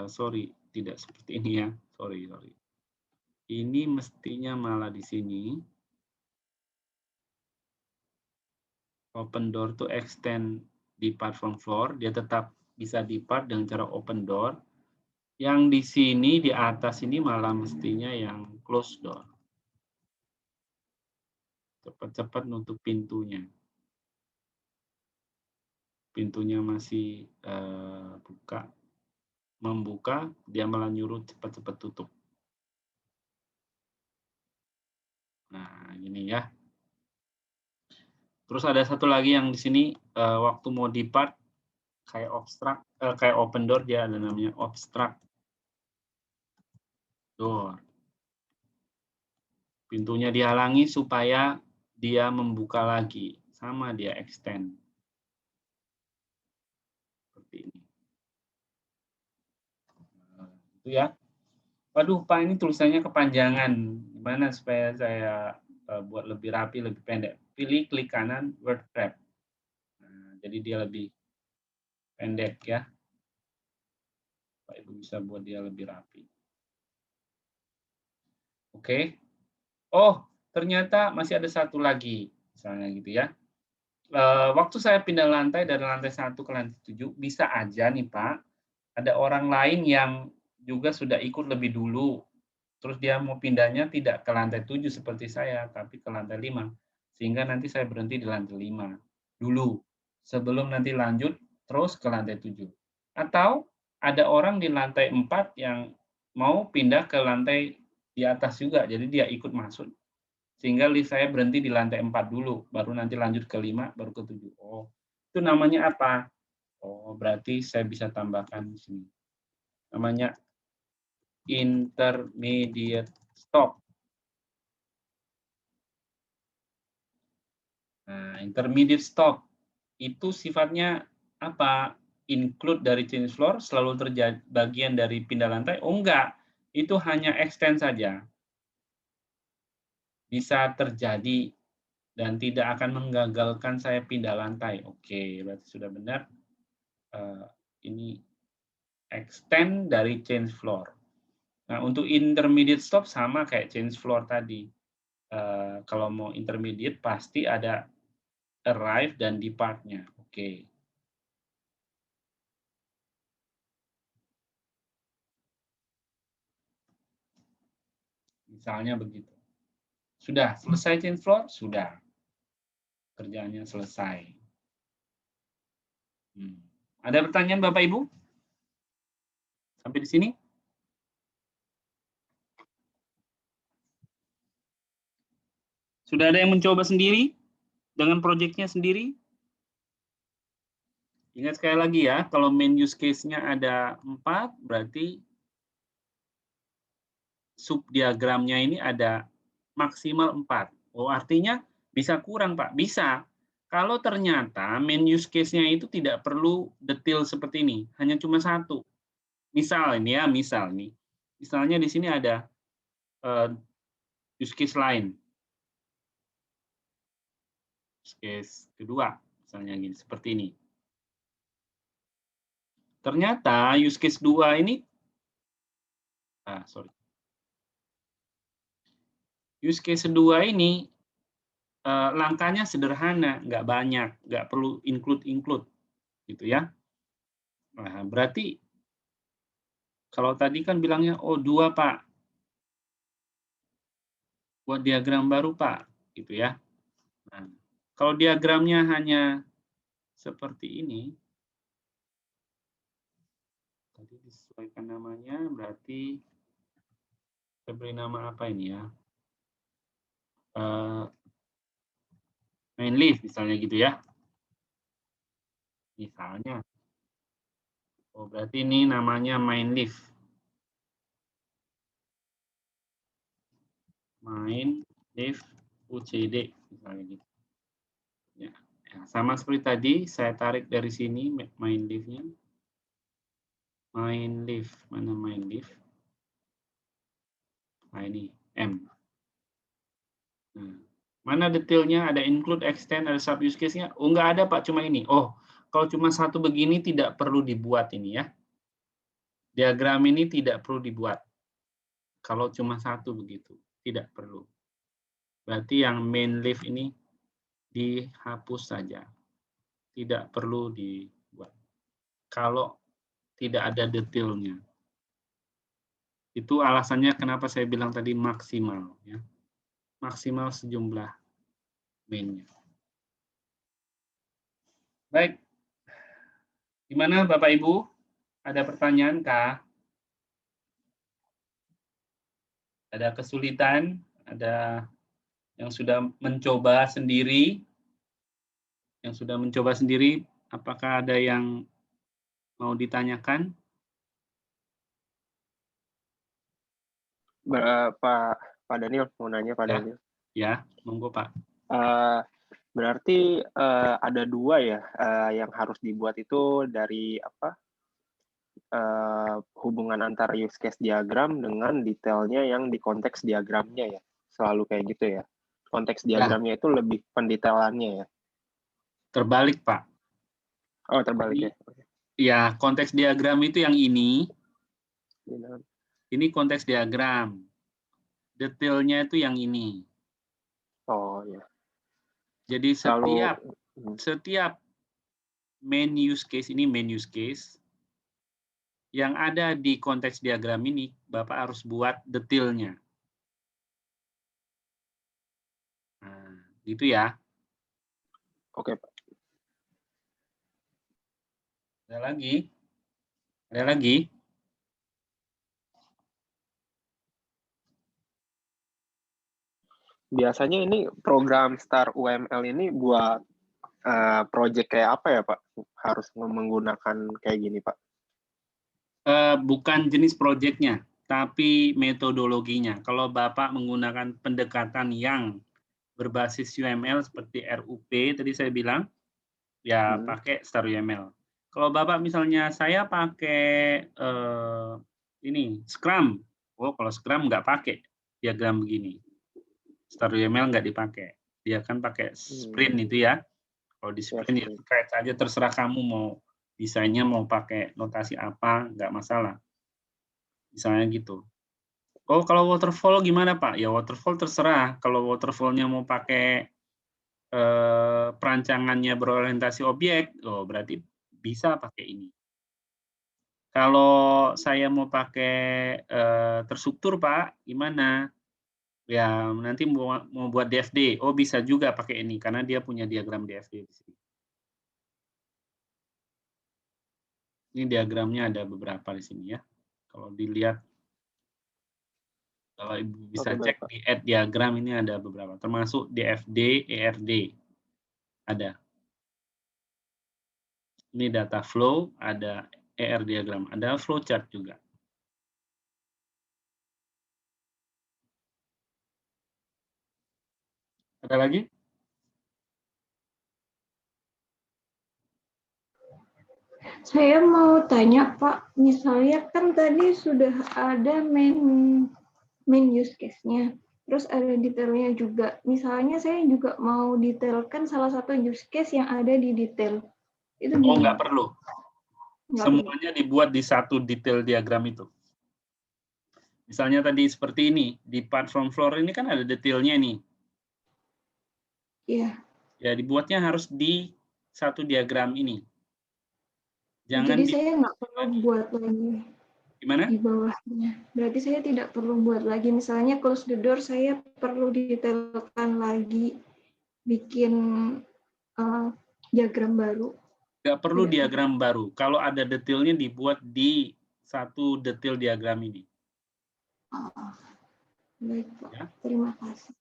[SPEAKER 1] sorry, tidak seperti ini ya, sorry. Ini mestinya malah di sini. Open door to extend depart from floor, dia tetap bisa depart dengan cara open door. Yang di sini, di atas ini malah mestinya yang close door. Cepat-cepat nutup pintunya. Pintunya masih membuka, dia malah nyuruh cepat-cepat tutup. Nah, ini ya. Terus ada satu lagi yang di sini waktu mau depart kayak kayak open door, dia ada namanya obstruct door. Pintunya dihalangi supaya dia membuka lagi, sama dia extend. Seperti ini. Nah, itu ya. Waduh, Pak, ini tulisannya kepanjangan. Gimana supaya saya buat lebih rapi, lebih pendek? Pilih klik kanan word wrap. Nah, jadi dia lebih pendek ya. Pak Ibu bisa buat dia lebih rapi. Oke. Oh, ternyata masih ada satu lagi, misalnya gitu ya. Waktu saya pindah lantai dari lantai 1 ke lantai 7, bisa aja nih Pak, Ada orang lain yang juga sudah ikut lebih dulu, terus dia mau pindahnya tidak ke lantai 7 seperti saya, tapi ke lantai 5. Sehingga nanti saya berhenti di lantai 5 dulu, sebelum nanti lanjut terus ke lantai 7. Atau ada orang di lantai 4 yang mau pindah ke lantai di atas juga, jadi dia ikut masuk. Sehingga lift saya berhenti di lantai 4 dulu, baru nanti lanjut ke 5, baru ke 7. Oh, itu namanya apa? Oh, berarti saya bisa tambahkan di sini. Namanya intermediate stop. Nah, intermediate stop itu sifatnya apa? Include dari change floor selalu terjadi bagian dari pindah lantai? Oh enggak, itu hanya extend saja. Bisa terjadi dan tidak akan menggagalkan saya pindah lantai. Oke, berarti sudah benar. Ini extend dari change floor. Nah, untuk intermediate stop sama kayak change floor tadi. Kalau mau intermediate pasti ada arrive dan depart-nya. Oke. Misalnya begitu. Sudah selesai change floor? Sudah. Kerjaannya selesai. Ada pertanyaan Bapak Ibu? Sampai di sini? Sudah ada yang mencoba sendiri dengan proyeknya sendiri? Ingat sekali lagi ya, kalau main use case-nya ada 4, berarti subdiagramnya ini ada maksimal 4. Oh, artinya bisa kurang, Pak? Bisa. Kalau ternyata main use case-nya itu tidak perlu detail seperti ini, hanya cuma 1. Misal ini ya, misal nih. Misalnya di sini ada use case lain. Use case kedua, misalnya gini, seperti ini. Ternyata use case 2 ini, use case 2 ini langkahnya sederhana, nggak banyak, nggak perlu include, gitu ya. Nah, berarti kalau tadi kan bilangnya, oh 2 Pak, buat diagram baru Pak, gitu ya. Nah, kalau diagramnya hanya seperti ini, tadi disesuaikan namanya, berarti saya beri nama apa ini ya? Main lift misalnya gitu ya. Misalnya. Oh, berarti ini namanya main lift. Main lift UCD misalnya gitu. Ya, sama seperti tadi, saya tarik dari sini main lift-nya. Main lift, mana main lift? Nah, ini M. Nah, mana detailnya? Ada include, extend, ada sub use case-nya? Oh, nggak ada Pak, cuma ini. Oh, kalau cuma satu begini tidak perlu dibuat ini ya. Diagram ini tidak perlu dibuat. Kalau cuma satu begitu, tidak perlu. Berarti yang main lift ini dihapus saja. Tidak perlu dibuat. Kalau tidak ada detailnya. Itu alasannya kenapa saya bilang tadi maksimal. Ya. Maksimal sejumlah main-nya. Baik. Gimana Bapak Ibu? Ada pertanyaan kah? Ada kesulitan? Ada yang sudah mencoba sendiri? Yang sudah mencoba sendiri, apakah ada yang mau ditanyakan?
[SPEAKER 2] Pak Daniel, mau nanya Pak
[SPEAKER 1] Ya,
[SPEAKER 2] Daniel.
[SPEAKER 1] ya, monggo Pak.
[SPEAKER 2] Berarti ada 2 ya yang harus dibuat itu dari apa? Hubungan antara use case diagram dengan detailnya yang di konteks diagramnya ya. Selalu kayak gitu ya. Konteks diagramnya itu lebih pendetailannya ya.
[SPEAKER 1] Terbalik Pak.
[SPEAKER 2] Oh, terbalik ya.
[SPEAKER 1] Ya, konteks diagram itu yang ini. Ini konteks diagram. Detailnya itu yang ini.
[SPEAKER 2] Oh ya.
[SPEAKER 1] Jadi setiap main use case ini main use case yang ada di konteks diagram ini, Bapak harus buat detailnya. Nah, gitu ya.
[SPEAKER 2] Oke, Pak.
[SPEAKER 1] Ada lagi? Ada lagi?
[SPEAKER 2] Biasanya ini program Star UML ini buat project kayak apa ya, Pak? Harus menggunakan kayak gini, Pak?
[SPEAKER 1] Bukan jenis proyeknya, tapi metodologinya. Kalau Bapak menggunakan pendekatan yang berbasis UML seperti RUP, tadi saya bilang, ya pakai Star UML. Kalau Bapak misalnya, saya pakai ini, Scrum. Oh, kalau Scrum nggak pakai diagram begini. Star UML nggak dipakai. Dia kan pakai sprint itu ya. Kalau di sprint ya terkait saja, terserah kamu mau desainnya mau pakai notasi apa, nggak masalah. Misalnya gitu. Oh, kalau waterfall gimana, Pak? Ya waterfall terserah. Kalau waterfall-nya mau pakai perancangannya berorientasi objek, oh berarti bisa pakai ini. Kalau saya mau pakai terstruktur, Pak, gimana? Ya nanti mau buat DFD, oh bisa juga pakai ini karena dia punya diagram DFD di sini. Ini diagramnya ada beberapa di sini ya. Kalau dilihat, kalau Ibu bisa cek di add diagram ini ada beberapa, termasuk DFD, ERD ada. Ini data flow, ada ER diagram, ada flowchart juga. Ada lagi?
[SPEAKER 4] Saya mau tanya, Pak, misalnya kan tadi sudah ada main use case-nya, terus ada detailnya juga. Misalnya saya juga mau detailkan salah satu use case yang ada di detail. Itu
[SPEAKER 1] Oh,
[SPEAKER 4] gimana?
[SPEAKER 1] nggak perlu. Semuanya dibuat di satu detail diagram itu. Misalnya tadi seperti ini, di part from floor ini kan ada detailnya nih.
[SPEAKER 4] Iya.
[SPEAKER 1] Ya, dibuatnya harus di satu diagram ini. Jangan
[SPEAKER 4] jadi saya nggak perlu buat lagi
[SPEAKER 1] gimana?
[SPEAKER 4] di bawahnya. Berarti saya tidak perlu buat lagi. Misalnya close the door, saya perlu detailkan lagi, bikin diagram baru.
[SPEAKER 1] Nggak perlu diagram baru. Kalau ada detailnya dibuat di satu detail diagram ini.
[SPEAKER 4] Baik, Pak. Ya. Terima kasih.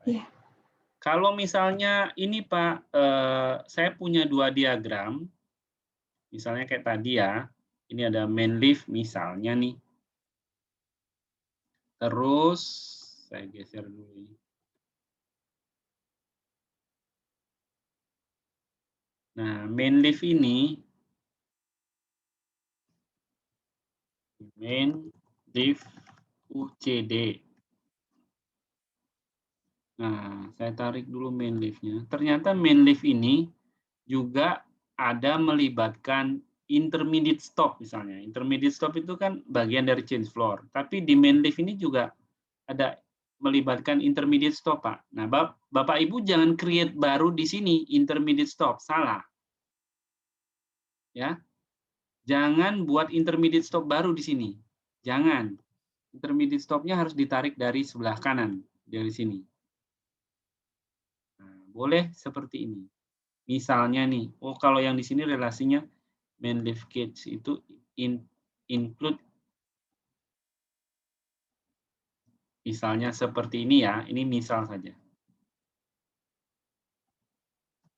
[SPEAKER 4] Ya.
[SPEAKER 1] Kalau misalnya ini Pak, saya punya 2 diagram, misalnya kayak tadi ya, ini ada main lift misalnya nih. Terus, saya geser dulu ini. Nah, main lift ini, main lift UCD. Nah, saya tarik dulu main lift-nya. Ternyata main lift ini juga ada melibatkan intermediate stop misalnya. Intermediate stop itu kan bagian dari change floor. Tapi di main lift ini juga ada melibatkan intermediate stop, Pak. Nah, Bapak Ibu jangan create baru di sini intermediate stop, salah. Ya. Jangan buat intermediate stop baru di sini. Jangan. Intermediate stop-nya harus ditarik dari sebelah kanan, dari sini. Nah, boleh seperti ini. Misalnya nih, oh kalau yang di sini relasinya main lift cage itu include, misalnya seperti ini ya, ini misal saja.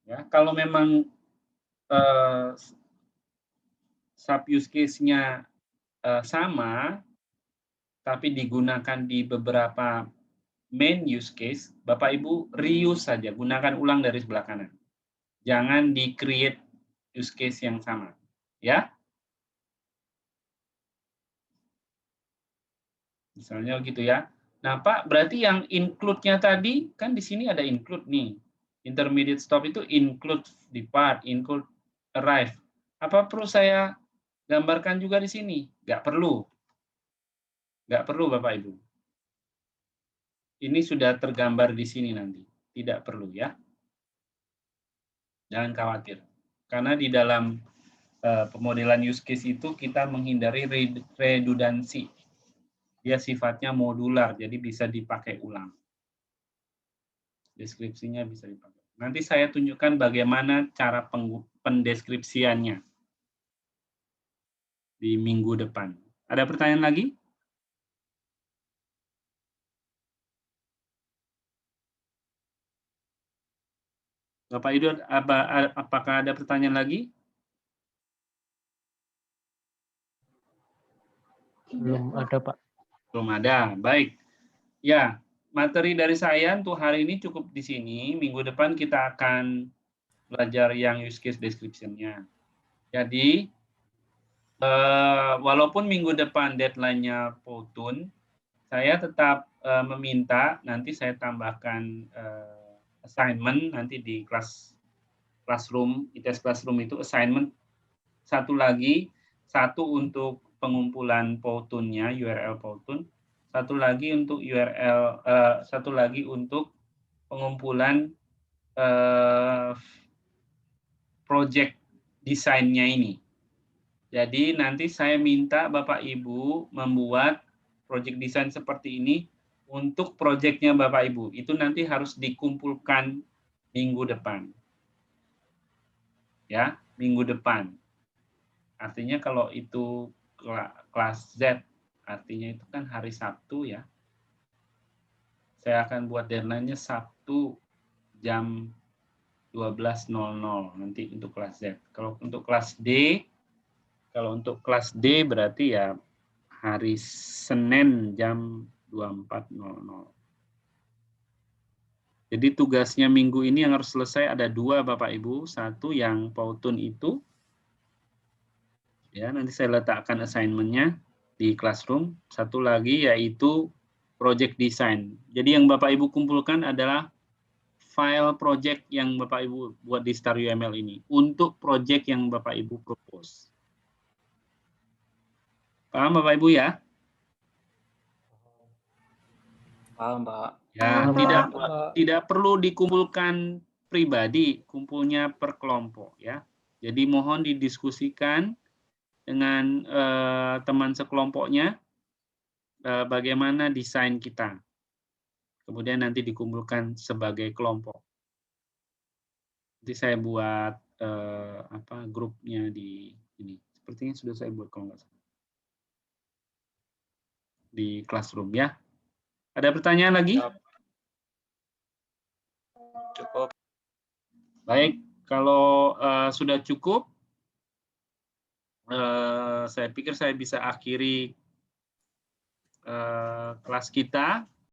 [SPEAKER 1] Ya, kalau memang sub use case-nya sama, tapi digunakan di beberapa main use case, Bapak Ibu reuse saja, gunakan ulang dari sebelah kanan. Jangan di-create use case yang sama. Ya. Misalnya gitu ya. Nah, Pak, berarti yang include-nya tadi, kan di sini ada include nih. Intermediate stop itu include depart, include arrive. Apa perlu saya gambarkan juga di sini? Nggak perlu. Nggak perlu, Bapak Ibu. Ini sudah tergambar di sini nanti. Tidak perlu ya. Jangan khawatir. Karena di dalam pemodelan use case itu kita menghindari redundansi. Dia sifatnya modular, jadi bisa dipakai ulang. Deskripsinya bisa dipakai. Nanti saya tunjukkan bagaimana cara pendeskripsiannya di minggu depan. Ada pertanyaan lagi? Bapak Ido, apakah ada pertanyaan lagi?
[SPEAKER 3] Belum ada, Pak.
[SPEAKER 1] Belum ada. Baik. Ya, materi dari saya untuk hari ini cukup di sini. Minggu depan kita akan belajar yang use case description-nya. Jadi, walaupun minggu depan deadline-nya Powtoon, saya tetap meminta nanti saya tambahkan assignment nanti di classroom, ITS Classroom itu assignment satu lagi, satu untuk pengumpulan Powtoon-nya, URL Powtoon, satu lagi untuk URL, satu lagi untuk pengumpulan project desainnya ini. Jadi nanti saya minta Bapak Ibu membuat project desain seperti ini untuk proyeknya Bapak Ibu. Itu nanti harus dikumpulkan minggu depan. Ya, minggu depan. Artinya kalau itu kelas Z, artinya itu kan hari Sabtu ya. Saya akan buat deadline-nya Sabtu jam 12.00 nanti untuk kelas Z. Kalau untuk kelas D, berarti ya hari Senin jam 24.00. Jadi tugasnya minggu ini yang harus selesai ada 2 Bapak Ibu. Satu yang Powtoon itu, ya nanti saya letakkan assignment-nya di classroom. Satu lagi yaitu project design. Jadi yang Bapak Ibu kumpulkan adalah file project yang Bapak Ibu buat di Star UML ini untuk project yang Bapak Ibu propose. Paham Bapak Ibu ya?
[SPEAKER 5] Paham, Pak.
[SPEAKER 1] Ya, tidak perlu dikumpulkan pribadi, kumpulnya per kelompok ya. Jadi mohon didiskusikan dengan teman sekelompoknya bagaimana desain kita. Kemudian nanti dikumpulkan sebagai kelompok. Nanti saya buat grupnya di ini. Sepertinya sudah saya buat kalau nggak salah. Di classroom ya. Ada pertanyaan lagi?
[SPEAKER 5] Cukup.
[SPEAKER 1] Baik, kalau sudah cukup, saya pikir saya bisa akhiri kelas kita.